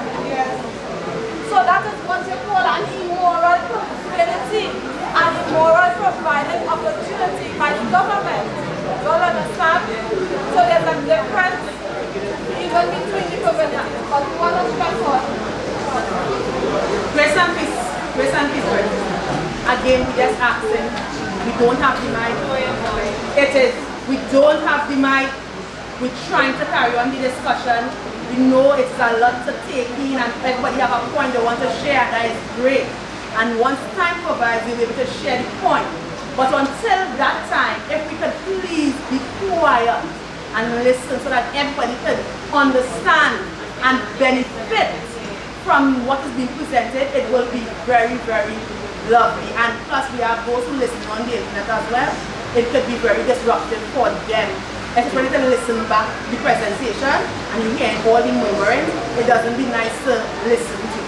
So that is what you call an immoral profanity, an immoral providing opportunity by the government. You all understand? So there's a difference even between the communities. But one of Grace and peace. Grace and peace, right? Again, we just asking. We don't have the mic. It is. We don't have the mic. We're trying to carry on the discussion. We know it's a lot to take in and everybody have a point they want to share. That is great. And once time provides, we'll be able to share the point. But until that time, if we could please be quiet and listen so that everybody could understand and benefit from what is being presented, it will be very, very lovely. And plus we have those who listen on the internet as well. It could be very disruptive for them. Especially to listen back the presentation and you hear all the murmuring, it doesn't be nice to listen to.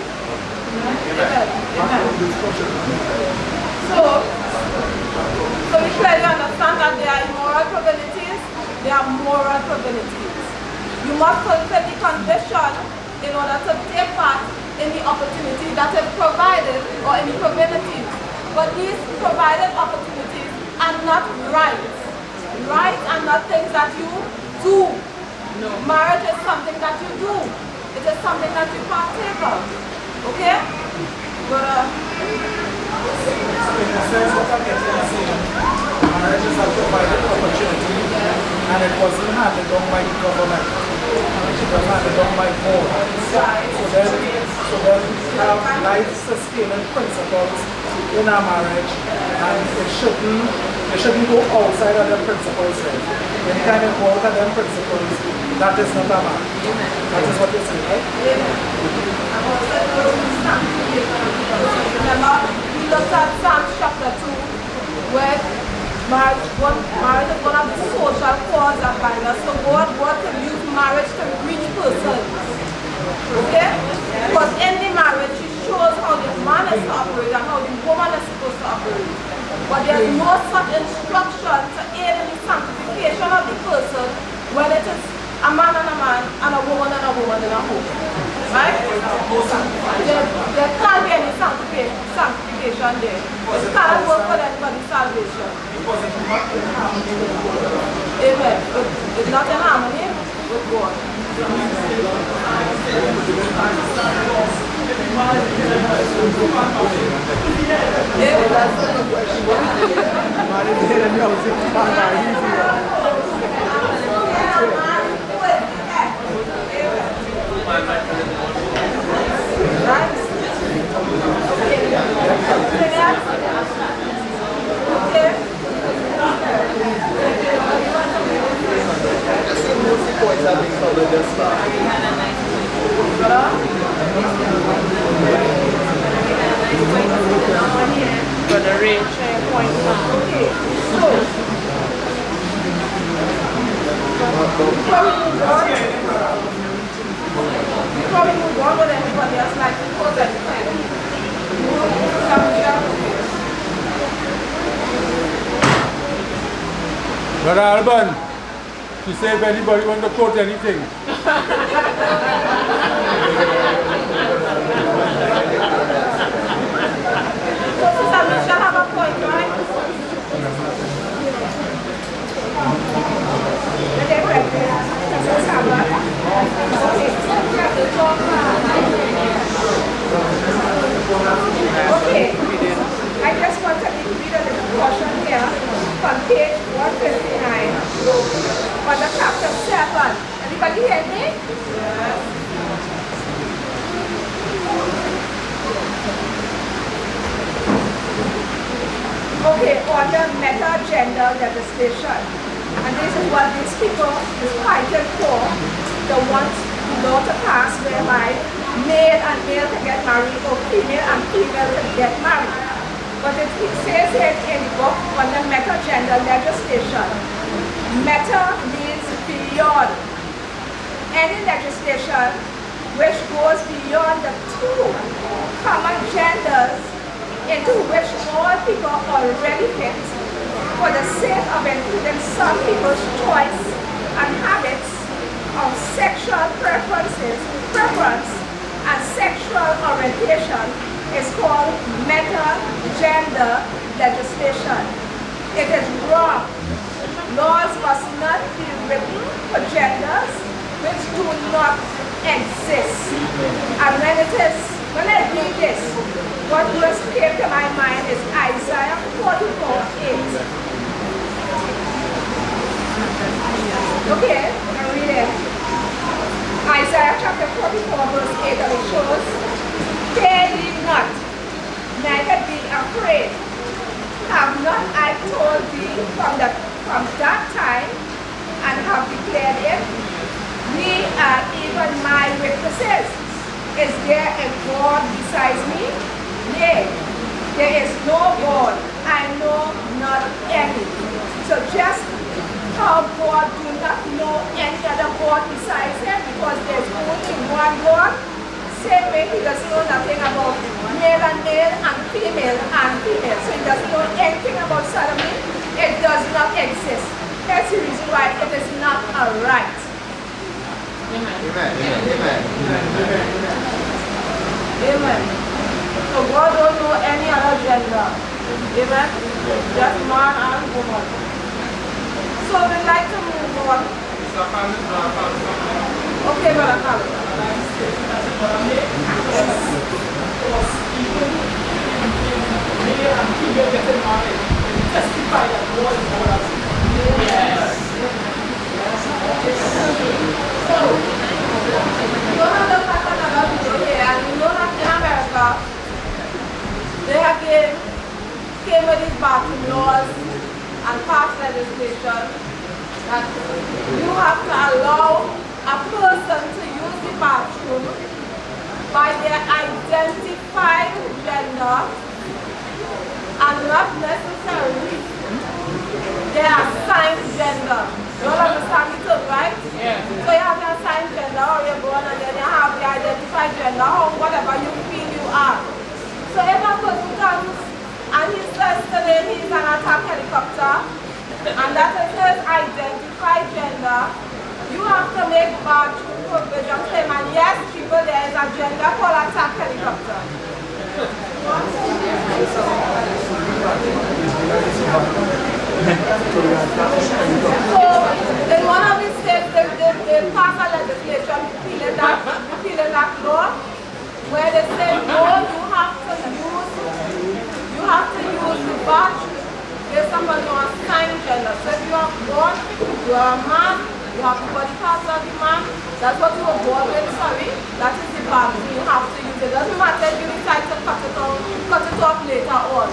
So we clearly understand that there are immoral probabilities, there are moral probabilities. You must fulfill the condition in order to take part in the opportunity that is provided or in the probabilities. But these provided opportunities are not rights. Rights are not things that you do. No. Marriage is something that you do. It is something that you partake of. Okay? But in a sense, what I'm getting is saying, marriage is a provided opportunity and it wasn't handed down by the government. It was handed down by God. So then we have life-sustaining principles in our marriage and it shouldn't go outside of them principles then. Anytime you go out of them principles, that is not a marriage. That is what you say, right? Remember, we looked at Psalms chapter 2, where marriage is one of the social cords that bind us. So God can use marriage to reach persons. Okay? Because in the marriage, He shows how the man is to operate and how the woman is supposed to operate. But there is no such instruction to aid in the sanctification of the person when it is a man and a woman and a woman in a home. Right? There can't be any sanctification there. It can't work for anybody's salvation. Amen. It's not in harmony with God. For the range point now. Okay, so before we move on with anybody else like to pose anything, Brother Alban, she said if anybody want to quote anything. Shall have a point, right? Okay, I just want to read a little portion here from page 59. On the chapter 7. Anybody hear me? Yes. Okay, on the meta-gender legislation. And this is what these people is fighting for. They want the law to pass whereby male and male can get married or female and female can get married. But it says it in the book on the meta-gender legislation. Meta means beyond. Any legislation which goes beyond the two common genders into which all people already fit for the sake of including some people's choice and habits of sexual preference and sexual orientation is called meta-gender legislation. It is wrong. Laws must not be written for genders which do not exist. And when I read this, what just came to my mind is Isaiah 44:8. Okay, I read it. Isaiah chapter 44 verse 8, and it shows, "Fear ye not, neither be afraid. Have not I told thee from that time, and have declared it? Ye are even my witnesses. Is there a God besides me? Yea, there is no God, I know not any." So just how God do not know any other God besides him, because there's only one God, same way he doesn't know nothing about male and male and female and female. So he doesn't know anything about sodomy. It does not exist. That's the reason why it is not a right. Amen. Amen. Amen. Amen. Amen. So God don't know any other gender. Amen. Just man and woman. So we'd like to move on. Okay, Brother Khalid. Testify that God is more than yes. So, you have the fact that about people here, and you know that in America, they have came with these bathroom laws and passed legislation that you have to allow a person to use the bathroom by their identified gender and not necessarily their assigned gender. You all understand me too, right? Yeah. So you have the assigned gender, or you're born and then you have the identified gender, or whatever you feel you are. So if a person comes and he says today he's an attack helicopter, and that is his identified gender, you have to make bathroom provision for him. And yes, people, there is a gender called attack helicopter. So, in one of the states, they pass a legislation repealing that law, where they say, no, you have to use the bathroom based on your assigned gender. So if you are born, you are a man, you have the body parts of the man, that's what you were born with, sorry, that is the bathroom, you have to use it. It doesn't matter if you decide to cut it off later on.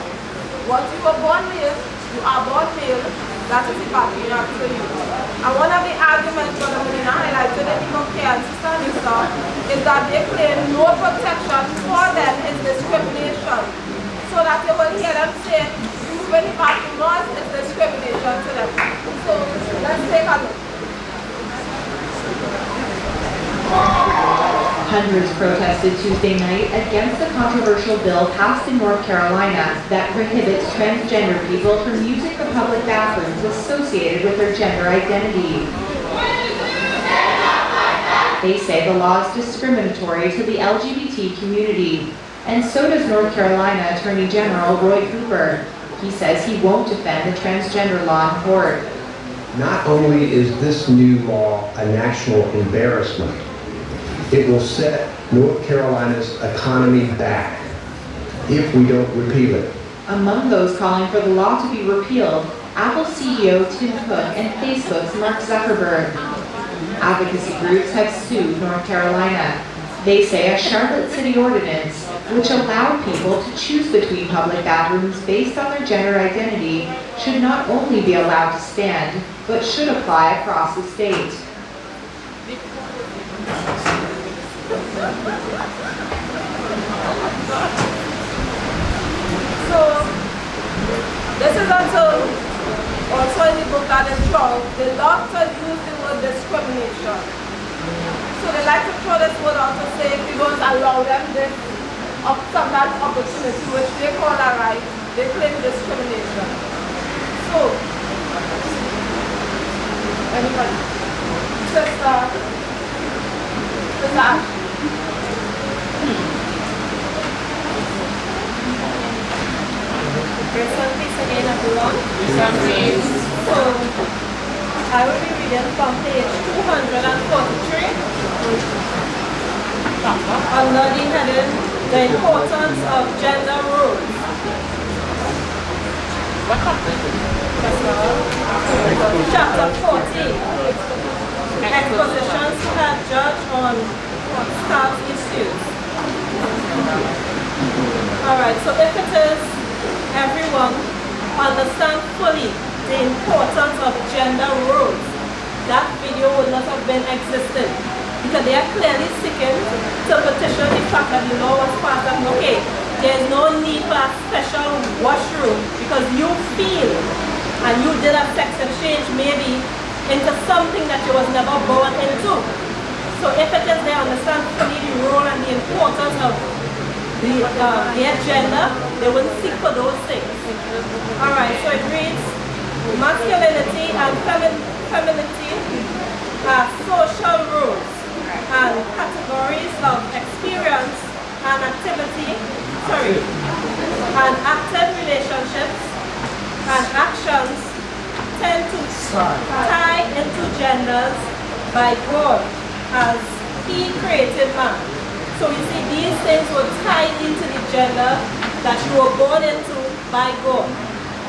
What you were born with, you are born male, that is the bathroom you have to use. And one of the arguments for the women highlighted in the care and Sister Lisa is that they claim no protection for them is discrimination. So that they will hear them say, when the bathroom laws is discrimination to them. So let's take a look. Hundreds protested Tuesday night against the controversial bill passed in North Carolina that prohibits transgender people from using the public bathrooms associated with their gender identity. They say the law is discriminatory to the LGBT community, and so does North Carolina Attorney General Roy Cooper. He says he won't defend the transgender law in court. Not only is this new law a national embarrassment, it will set North Carolina's economy back if we don't repeal it. Among those calling for the law to be repealed Apple CEO Tim Cook, and Facebook's Mark Zuckerberg. Advocacy groups have sued North Carolina. They say a Charlotte City ordinance, which allowed people to choose between public bathrooms based on their gender identity, should not only be allowed to stand, but should apply across the state. So, this is also in the book that is wrong. The doctor used the word discrimination. So they like to throw this word out to say if we don't allow them this some kind of opportunity, which they call a right, they claim discrimination. So, anybody? Sister Ash. Grace and peace again, everyone. So, I will be reading from page 243 under the heading, The Importance of Gender Roles. Chapter 14. Expositions to have judge on staff issues. Alright, so if it is everyone understand fully the importance of gender roles, that video would not have been existed, because they are clearly seeking to petition the fact that the law was passed and okay, there is no need for a special washroom because you feel and you did a sex exchange maybe into something that you was never born into. So if it is they understand fully the role and the importance of their gender, they will seek for those things. Alright, so it reads, masculinity and femininity are social roles and categories of experience and activity, and active relationships and actions tend to tie into genders by God as He created man. So you see, these things were tied into the gender that you were born into by God.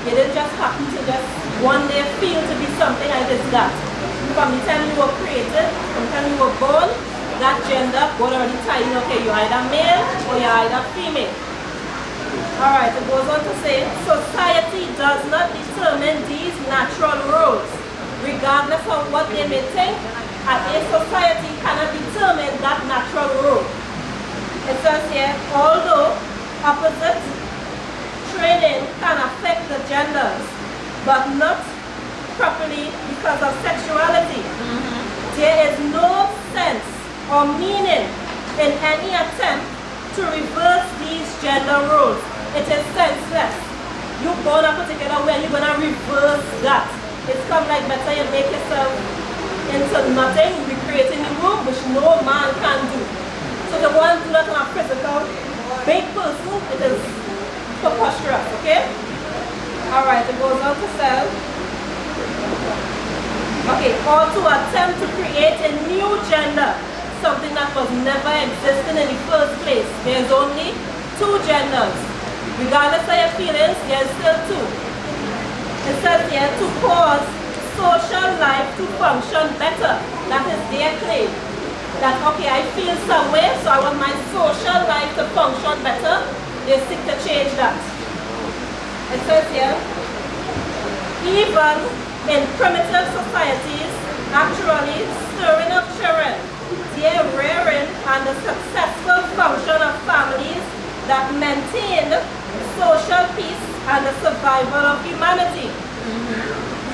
You didn't just happen to just one day feel to be something and it is that. From the time you were created, from the time you were born, that gender, God already tied in, okay, you're either male or you're either female. Alright, it goes on to say, society does not determine these natural roles, regardless of what they may think, and a society cannot determine that natural role. It says here, although opposite training can affect the genders, but not properly because of sexuality. There is no sense or meaning in any attempt to reverse these gender roles. It is senseless. You born a particular way and you're going to reverse that. It's come like better you make yourself into nothing, you be creating a room which no man can do. So the one do that on a physical, big person, it is preposterous, okay? Alright, it goes on to say, okay, or to attempt to create a new gender, something that was never existing in the first place. There's only two genders. Regardless of your feelings, there's still two. It says here to cause social life to function better. That is their claim. That, okay, I feel some way, so I want my social life to function better. They seek to change that. It says here, even in primitive societies, actually stirring up children, their rearing and the successful function of families that maintain social peace and the survival of humanity.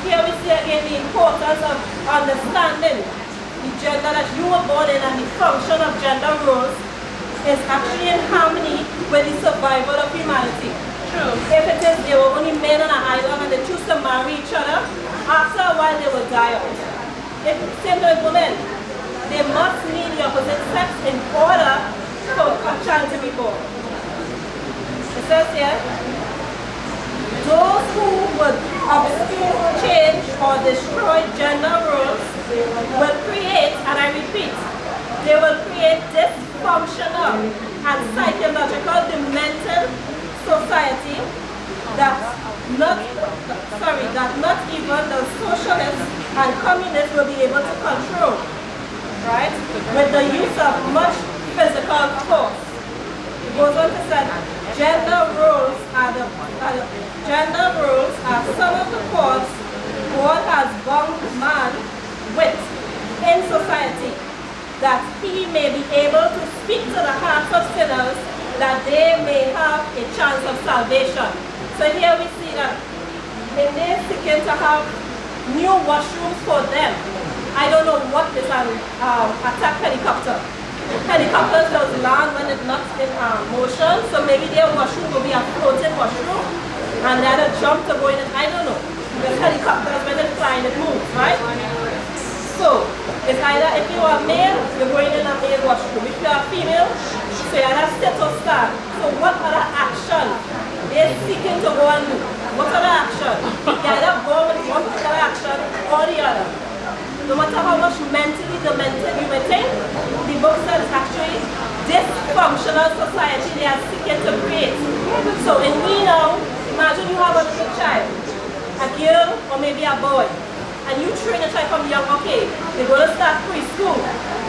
Here we see again the importance of understanding the gender that you were born in and the function of gender roles is actually in harmony with the survival of humanity. True. If it is they were only men on an island and they choose to marry each other, after a while they will die out. If same with women, they must meet the opposite sex in order for a child to be born. It says here, those who would obscure, change, or destroy gender roles will create, and I repeat, they will create dysfunctional and psychological demented society that not even the socialists and communists will be able to control, right? With the use of much physical force. It goes on to say, gender roles are some of the cords God has bound man with in society, that he may be able to speak to the hearts of sinners, that they may have a chance of salvation. So here we see that when they're seeking to have new washrooms for them. I don't know what is an attack helicopter. Helicopters does land when it's not in motion, so maybe their washroom will be a floating washroom, and then a jump to go in it. I don't know. Because helicopters, when they're flying, it moves, right? So, it's either if you are male, you're going in a male washroom. If you are female, so you either sit or stand. So what other action they're seeking to go and do? What other action? You either go with one particular action or the other. No matter how much mentally demented you may think, the book says actually dysfunctional society they are seeking to create. So in we now, imagine you have a little child, a girl or maybe a boy, and you train a child from young, okay, they're going to start preschool.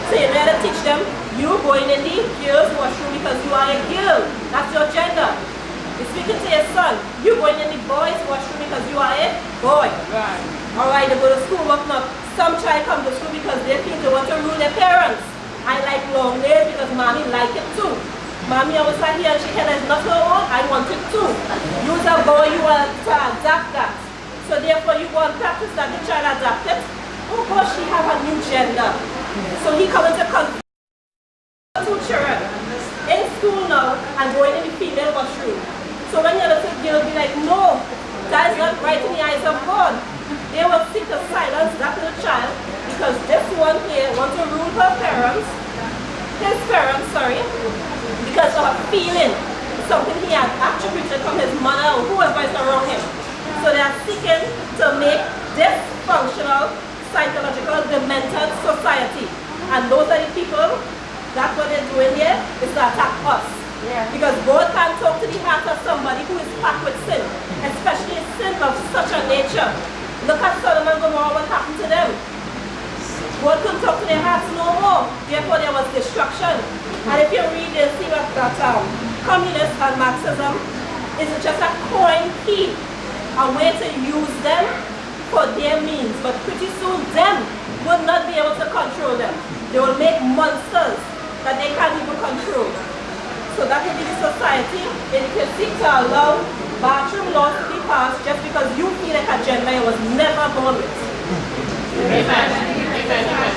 So you better teach them, you going in the girl's washroom because you are a girl. That's your gender. You're speaking to your son, you going in the boy's washroom because you are a boy. Right. Alright, they go to school, but not. Some child come to school because they feel they want to rule their parents. I like long nails because mommy like it too. Mommy always like here and she says not her own, I want it too. You a boy, you want to adapt that. So therefore you want to practice that the child adapt it. Oh gosh, she have a new gender. So he come into conflict. Two children in school now and going in the female washroom. So when you're little girl be like, no, that is not right in the eyes of God. They will seek to silence that little child because this one here wants to rule her parents, his parents, sorry, because of a feeling, something he had attributed from his mother or whoever is around him. So they are seeking to make dysfunctional, psychological, demented society. And those are the people, that's what they're doing here, is to attack us. Yeah. Because God can't talk to the heart of somebody who is packed with sin, especially a sin of such a nature. Look at Sodomy and Gomorrah, what happened to them. God couldn't talk to their hearts no more. Therefore there was destruction. And if you read this, see what that communism and Marxism is just a coin key, a way to use them for their means. But pretty soon them will not be able to control them. They will make monsters that they can't even control. So that will be the society, and if you seek to allow bathroom laws to be passed just because you feel like a gender you was never born with. Amen. Amen.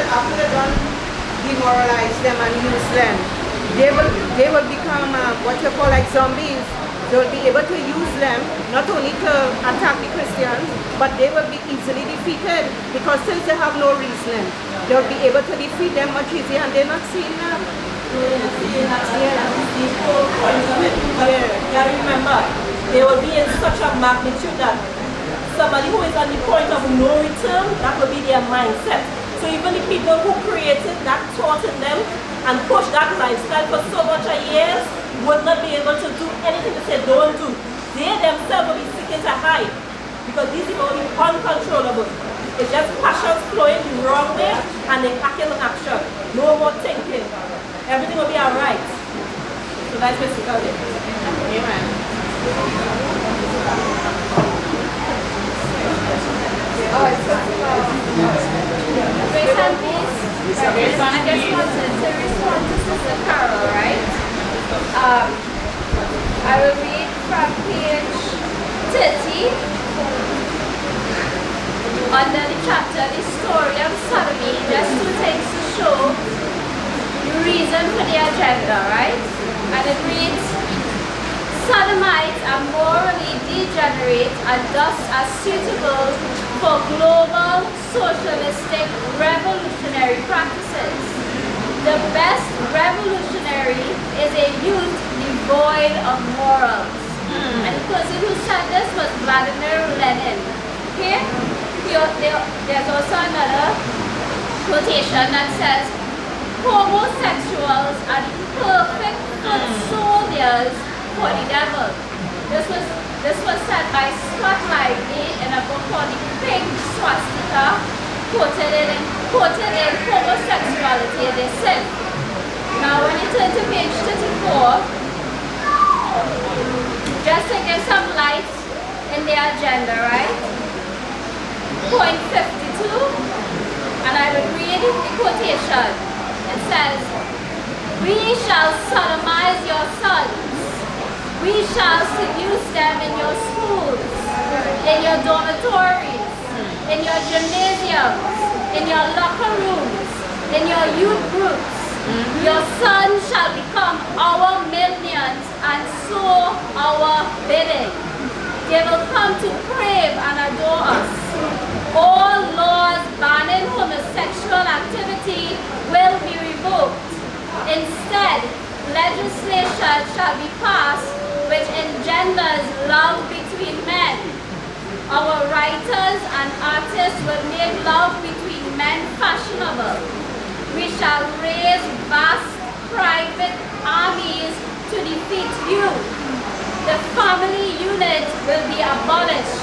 After they done demoralize them and use them, they will become what you call like zombies. They will be able to use them not only to attack the Christians, but they will be easily defeated because since they have no reasoning, they will be able to defeat them much easier and they're not seeing that. Yeah, remember, they will be in such a magnitude that somebody who is on the point of no return, that will be their mindset. So even the people who created that thought in them and pushed that lifestyle for so much years would not be able to do anything to say don't do. They themselves will be seeking to hide because these people will be uncontrollable. It's just passions flowing the wrong way and they acting on action. No more thinking. Everything will be alright. So that's basically it. Amen. Grace and peace. I just wanted to respond to Sister Carol, right? I will read from page 30 under the chapter, the story of Sodomy, just two things to show the reason for the agenda, right? And it reads, Sodomites are morally degenerate and thus are suitable for global socialistic revolutionary practices. The best revolutionary is a youth devoid of morals. And the person who said this was Vladimir Lenin. Okay? There's also another quotation that says, homosexuals are the perfect foot soldiers for the devil. This was said by Scott Lively in a book called The Pink Swastika, quoted in Homosexuality and Their Sin. Now when you turn to page 34, just to give some light in the agenda, right? Point 52, and I will read the quotation. It says, "We shall sodomize your sons. We shall seduce them in your schools, in your dormitories, in your gymnasiums, in your locker rooms, in your youth groups. Your sons shall become our minions and so our bidding. They will come to crave and adore us. All laws banning homosexual activity will be revoked. Instead, legislation shall be passed which engenders love between men. Our writers and artists will make love between men fashionable. We shall raise vast private armies to defeat you. The family unit will be abolished.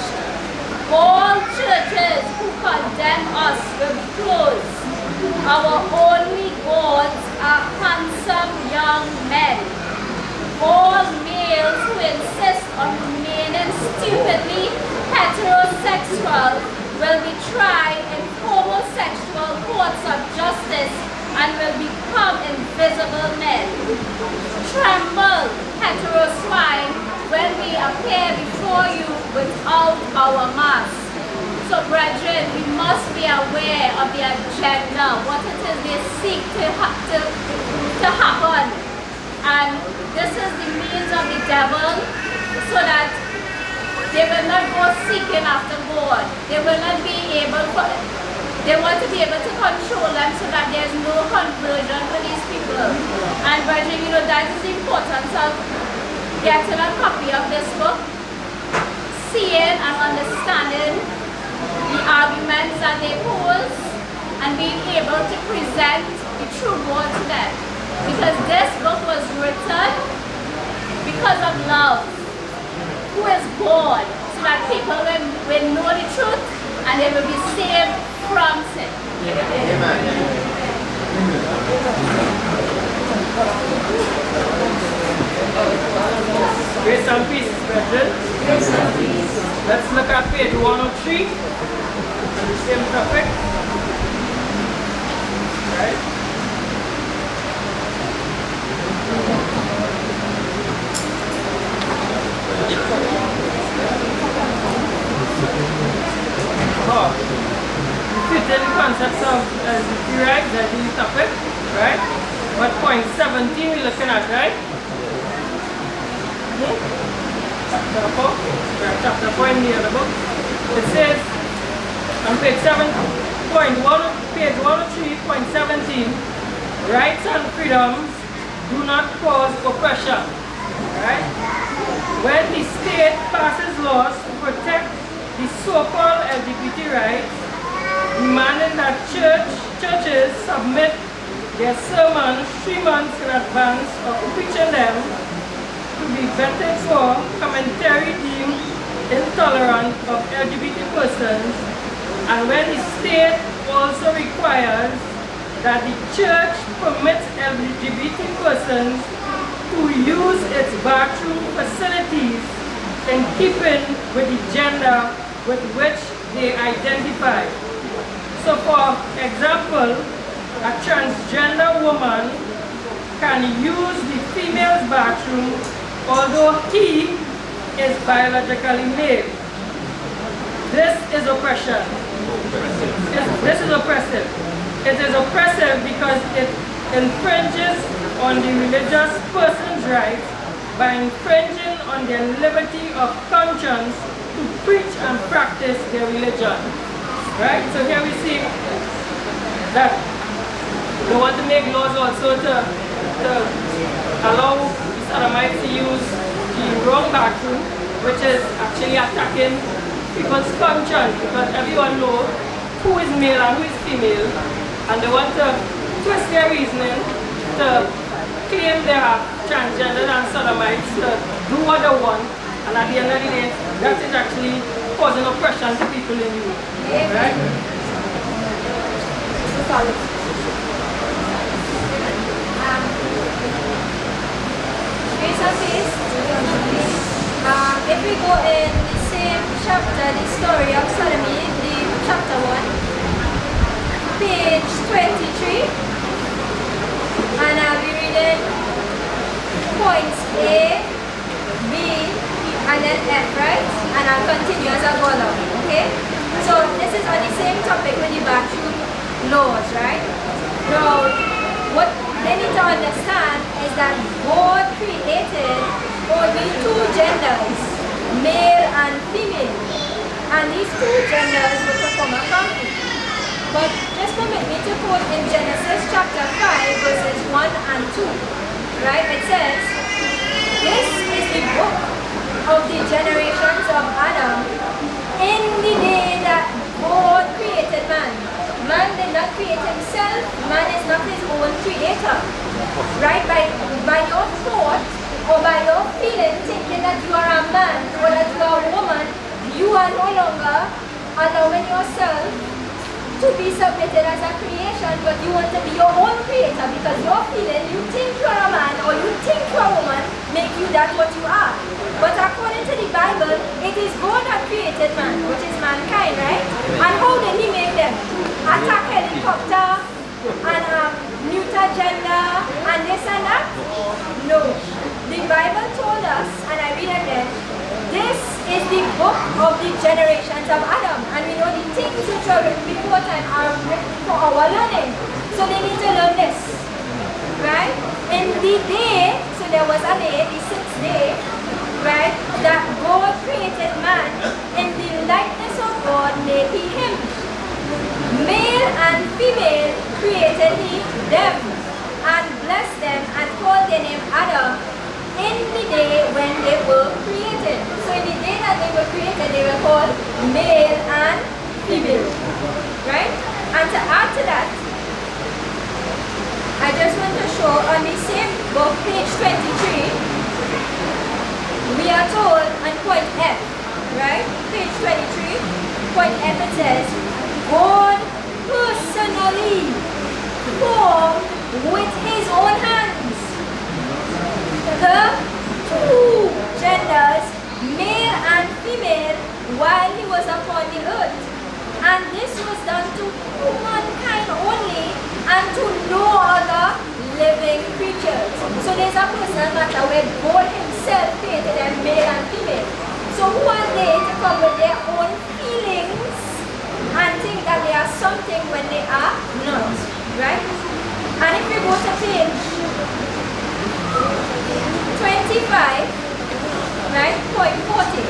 All churches who condemn us will be closed. Our only gods are handsome young men. All males who insist on remaining stupidly heterosexual will be tried in homosexual courts of justice and will become invisible men. Tremble, hetero swine, when we appear before you without our masks." So brethren, we must be aware of the agenda, what it is they seek to happen. And this is the means of the devil, so that they will not go seeking after God. They will not be able to, they want to be able to control them so that there is no conversion for these people. And brethren, you know, that is the importance of getting a copy of this book, seeing and understanding the arguments that they pose, and being able to present the true God to them. Because this book was written because of love. Who is God? So that people will know the truth and they will be saved from sin. Amen. Grace and peace, brethren. Grace and peace. Let's look at page 103. The same topic. Right? Fitting concepts of LGBT rights, that is the topic, right? But point 17 we're looking at, right? Chapter 4 in the other book. It says on page 103.17, rights and freedoms do not cause oppression. Right? When the state passes laws to protect the so-called LGBT rights, demanding that churches submit their sermons 3 months in advance of preaching them to be vetted for commentary deemed intolerant of LGBT persons, and when the state also requires that the church permits LGBT persons to use its bathroom facilities in keeping with the gender with which they identify. So for example, a transgender woman can use the female's bathroom although he is biologically male. This is oppression. This is oppressive. It is oppressive because it infringes on the religious person's rights by infringing on their liberty of conscience to preach and practice their religion. Right? So here we see that they want to make laws also to allow the Sodomites to use the wrong bathroom, which is actually attacking people's conscience, because everyone knows who is male and who is female, and they want to twist their reasoning to claim they have transgenders and sodomites to do what they want, and at the end of the day, that is actually causing oppression to people in you. Right? Grace and peace. If we go in the same chapter, the story of Sodomy, the chapter 1, page 23, and I'll be reading points A, B, and then F, right? And I'll continue as I go along, okay? So this is on the same topic with the bathroom laws, right? Now, what they need to understand is that God created only two genders, male and female. And these two genders were to form a family. But just permit me to quote in Genesis chapter 5 verses 1 and 2. Right? It says, "This is the book of the generations of Adam in the day that God created man." Man did not create himself. Man is not his own creator. Right? By your thought or by your feeling, thinking that you are a man or that you are a woman, you are no longer allowing yourself to be submitted as a creation, but you want to be your own creator because your feeling, you think you are a man or you think you are a woman, make you that what you are. But according to the Bible, it is God that created man, which is mankind, right? And how did he make them? Attack helicopter and neuter gender and this and that? No. The Bible told us, and I read again, this is the book of the generations of Adam. And we know the things which were written before time are written for our learning. So they need to learn this. Right? In the day, so there was a day, the sixth day, right, that God created man, in the likeness of God made he him. Male and female created he them, and blessed them and called their name Adam in the day when they were created. So in the day that they were created, they were called male and female. Right? And to add to that, I just want to show on the same book, page 23, we are told on point F, right? Page 23, point F, it says, God personally formed with his own hands the two genders, male and female, while he was upon the earth. And this was done to humankind only and to no other living creatures. So there's a personal matter where God himself created them male and female. So who are they to come with their own feelings and think that they are something when they are not, right? And if we go to page 25, right, point 40,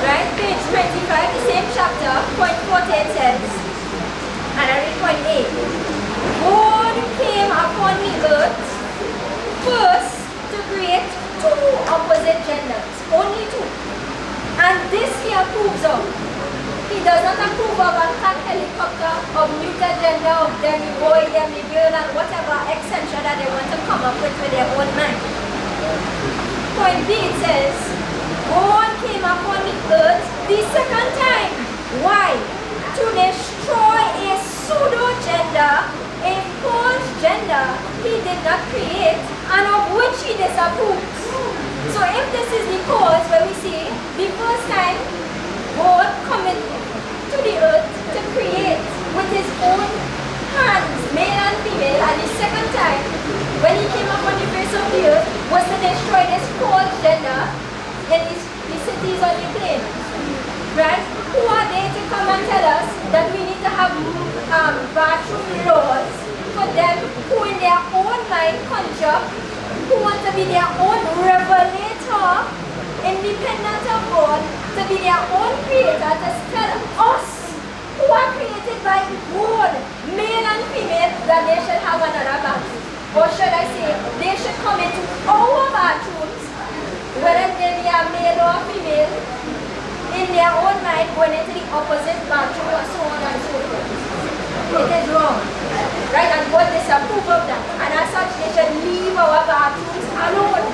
right, page 25, the same chapter, point 40, it says, and I read point 8, God came upon the earth first to create two opposite genders, only two, and this he approves of. He does not approve of attack helicopter, of neuter gender, of demi boy, demi girl, and whatever extension that they want to come up with their own mind. Point B, it says, God came upon the earth the second time. Why? To destroy a pseudo-gender, a false gender he did not create, and of which he disapproves. So if this is the cause where we see the first time God coming to the earth to create with his own hands, male and female, and the second time when he came upon the face of the earth was to destroy this false gender in the cities on the plain. Right? Who are they to come and tell us that we need to have bathroom laws for them who in their own mind conjure, who want to be their own revelator, independent of God, to be their own creator, to tell us who are created by God, male and female, that they should have another bathroom. Or should I say, they should come into our bathrooms, whether they be a male or female, in their own mind going into the opposite bathroom or so on and so forth. It is wrong. right? And God disapprove of that. And as such, they should leave our bathrooms alone.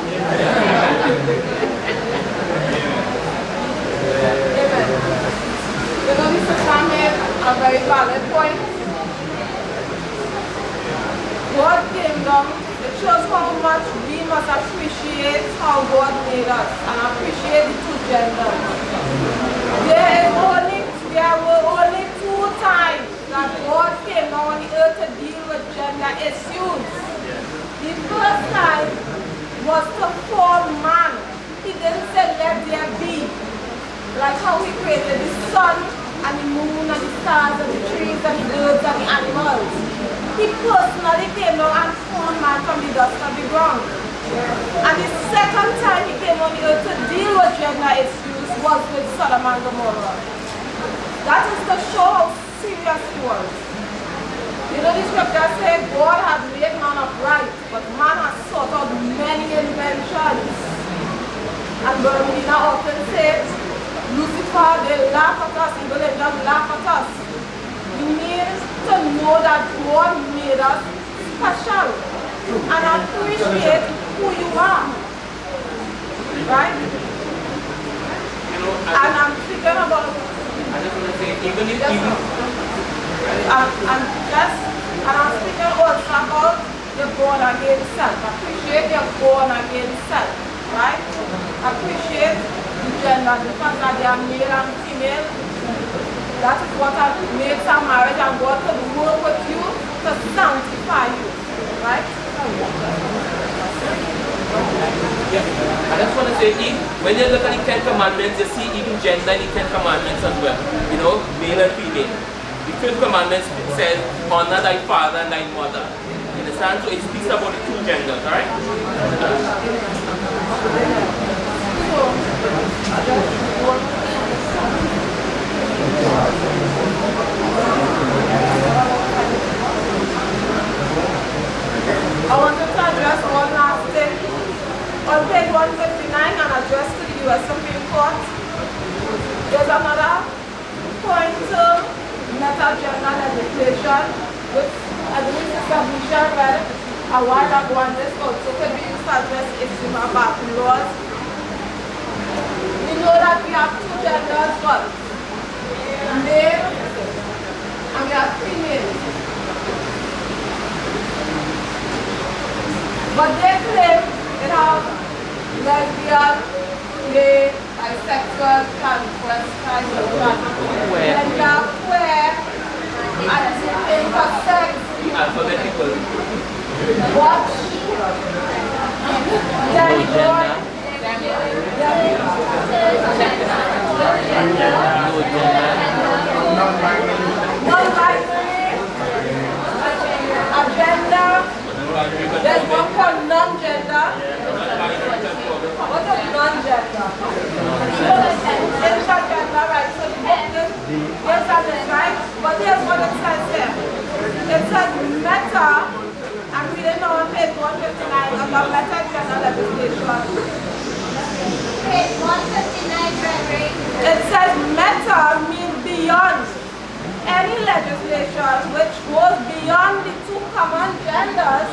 Amen. You know, Mr. Sam made a very valid point. God came down, it shows how much we must appreciate how God made us and appreciate the two genders. There were only 2 times that God came down on the earth to deal with gender issues. The first time was to form man. He didn't say let there be. Like how he created the sun and the moon and the stars and the trees and the birds and the animals. He personally came down and formed man from the dust of the ground. And the second time he came on the earth to deal with gender issues was with Sodom and Gomorrah. That is to show how serious he was. You know, the scripture says God has made man upright, but man has sought out many inventions. And Bermuda often says, Lucifer, they laugh at us, evil angels laugh at us. You need to know that God made us special and appreciate who you are. Right? And I'm thinking about I just want to say, even if I'm speaking also about the born again self. Appreciate your born again self, right? Appreciate the gender, the fact that they are male and female. That is what makes a marriage, and God can work with you to sanctify you, right? Yeah. I just want to say, when you look at the 10 Commandments, you see even gender in the 10 Commandments as well. You know, male and female. The 5th Commandment says, honor thy father and thy mother. You understand? So it speaks about the 2 genders, alright? I wanted to address one last thing. On page 159 and address to the U.S. Supreme Court, there's another point to meta-gender legislation, which I believe Sister Boucher read a while ago, and this also could be used to address issues about laws. We know that we have 2 genders, but male and we have female. But they claim it has lesbian, gay, bisexual, transvestite, gender, queer, and intersex. The alphabetical. What? Demigoid. Non-binary. Agenda. There's one called non-gender. What is non-gender? Intergender, right? So the person, yes, that is right. But here's what it says here. It says meta, I'm reading now on page 159 of the meta-gender legislation. Page 159, Gregory. It says meta means beyond. Any legislation which goes beyond the 2 common genders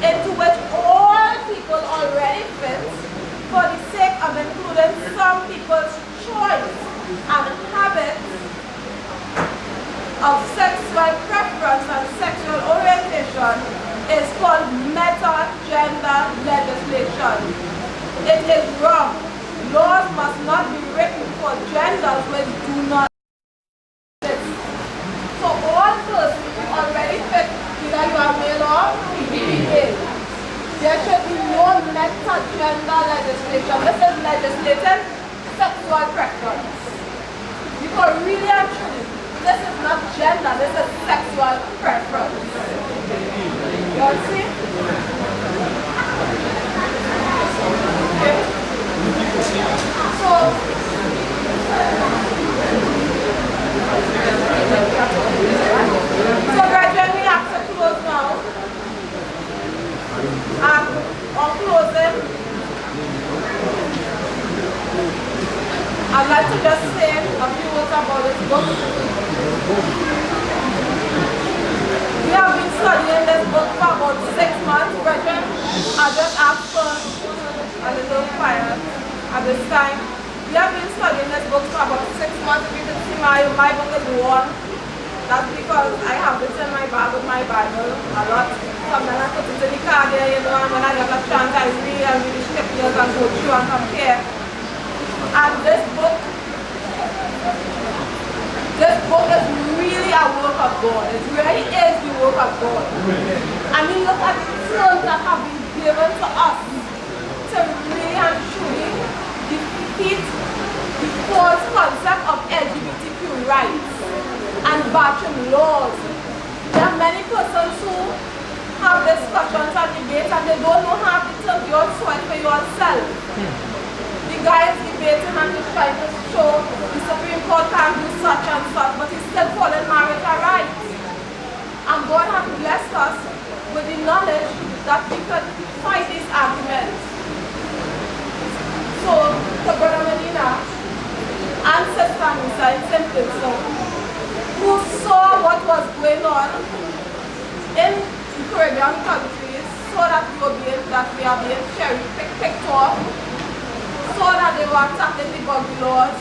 into which all people already fit for the sake of including some people's choice and habits of sexual preference and sexual orientation is called meta-gender legislation. It is wrong. Laws must not be written for genders which do not. So all persons who already fit, either you are male or female, there should be no meta-gender legislation. This is legislating sexual preference. Because really and truly, this is not gender, this is sexual preference. You all see? Okay. So brethren, we have to close now. And on closing, I'd like to just say a few words about this book. We have studying this book for about 6 months, brethren. I just asked for a little quiet at this time. We have been studying this book for about 6 months. If you can see my book is worn. That's because I have this in my bag with my Bible a lot. Sometimes I put it in the car there, you know, and when I get a chance I read and really skip years and go through and compare. And this book is really a work of God. It really is the work of God. I mean, look at the terms that have been given to us to really and truly defeat the false concept of LGBTQ rights and bathroom laws. There are many persons who have discussions and debates and they don't know how to tell your sweat for yourself. The guy is debating and he's trying to show the Supreme Court can't do such and such, but he's still calling marriage a right. And God has blessed us with the knowledge that we could fight these arguments. So, to Brother Medina and Sister Nisa in Simpson, who saw what was going on in the Caribbean countries, saw that we are being picked off, saw that they were attacking the Buggy laws,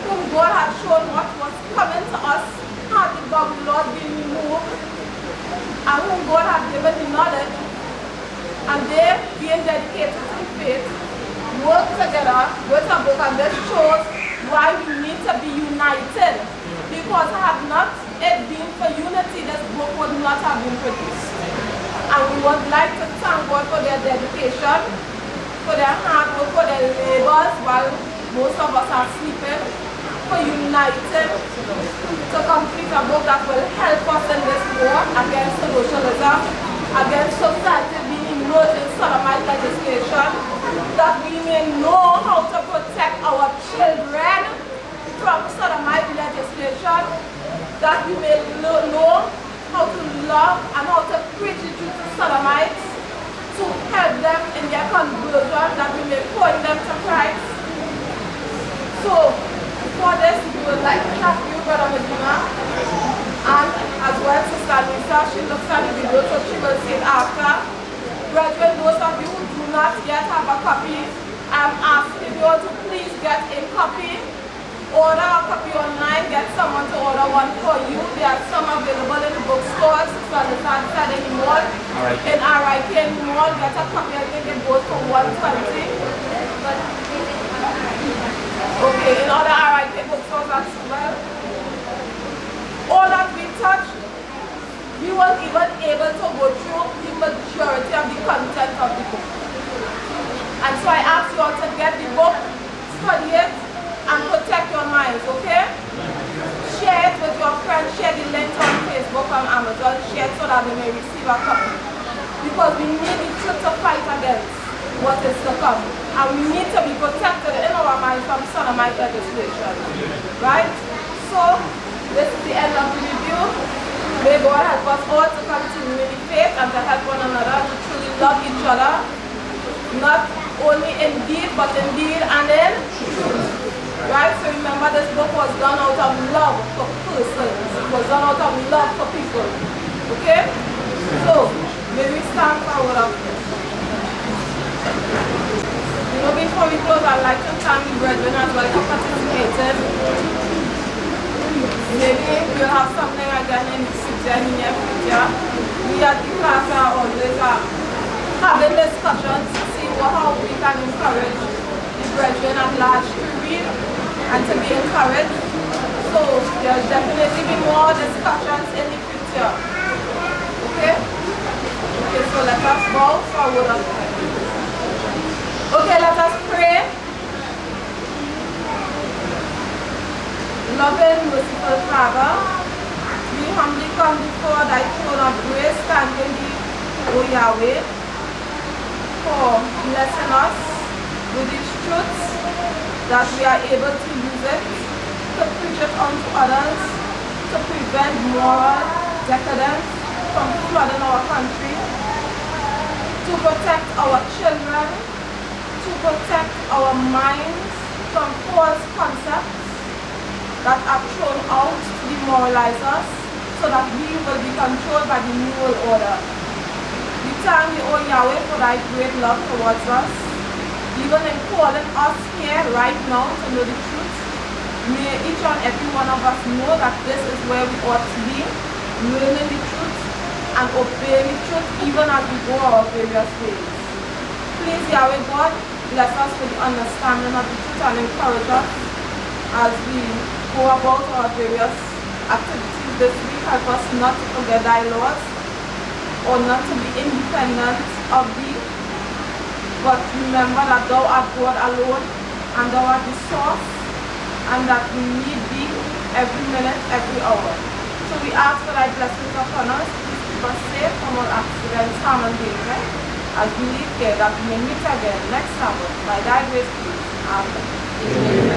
whom God had shown what was coming to us, had the Buggy laws been removed, and whom God had given the knowledge, and they being dedicated to the faith, work together with a book, and this shows why we need to be united. Because had not it been for unity, this book would not have been produced. And we would like to thank God for their dedication, for their hard work, for their labors while most of us are sleeping, for uniting to complete a book that will help us in this war against socialism, against society being immersed in sodomite legislation, that we may know how to protect our children from sodomite legislation, that we may know how to love and how to preach the truth to sodomites, to help them in their conversion, that we may point them to Christ. So, for this, we would like to thank you, Brother Medina, and as well Sister Lisa. She looks at the video, so she will see it after. Brethren, those of you who do not yet have a copy, I'm asking you to please get a copy. Order a copy online, get someone to order one for you. There are some available in the bookstores, so the said in the mall. In RIK mall, get a copy, I think it goes for $120. Okay, in other RIK bookstores as well. All that we touched, we weren't even able to go through the majority of the content of the book. And so I ask you all to get the book, study it, and protect your minds, okay? Share it with your friends, share the link on Facebook and Amazon, share it so that they may receive a copy. Because we need the truth to fight against what is to come. And we need to be protected in our minds from sodomite legislation. Right? So, this is the end of the review. May God help us all to continue in the faith and to help one another to truly love each other. Not only in deed, but in deed and in truth. Right? So remember, this book was done out of love for persons. It was done out of love for people. Okay? So, may we stand for our prayer. You know, before we close, I'd like to thank the brethren as well for participating. Maybe we'll have something again in the future, in the near future. We at the class are always having discussions to see how we can encourage the brethren at large to read and to be encouraged. So there'll definitely be more discussions in the future. Okay? Okay, so let us bow forward of prayer. Okay, let us pray. Loving, merciful Father, we humbly come before thy throne of grace, thanking thee, O Yahweh, for blessing us with these truths, that we are able to use it to preach it unto others, to prevent moral decadence from flooding our country, to protect our children, to protect our minds from false concepts that are thrown out to demoralize us, so that we will be controlled by the new world order. We thank you, O Yahweh, for thy great love towards us, even in calling us here right now to know the truth. May each and every one of us know that this is where we ought to be, learning the truth and obeying the truth even as we go our various ways. Please, Yahweh God, bless us with the understanding of the truth and encourage us as we go about our various activities this week. Help us not to forget thy laws or not to be independent of thee, but remember that thou art God alone and thou art the source, and that we need thee every minute, every hour. So we ask for thy blessings upon us. Please keep us safe from all accidents, harm and danger, as we leave here, that we may meet again next Sabbath by thy grace, please. Amen.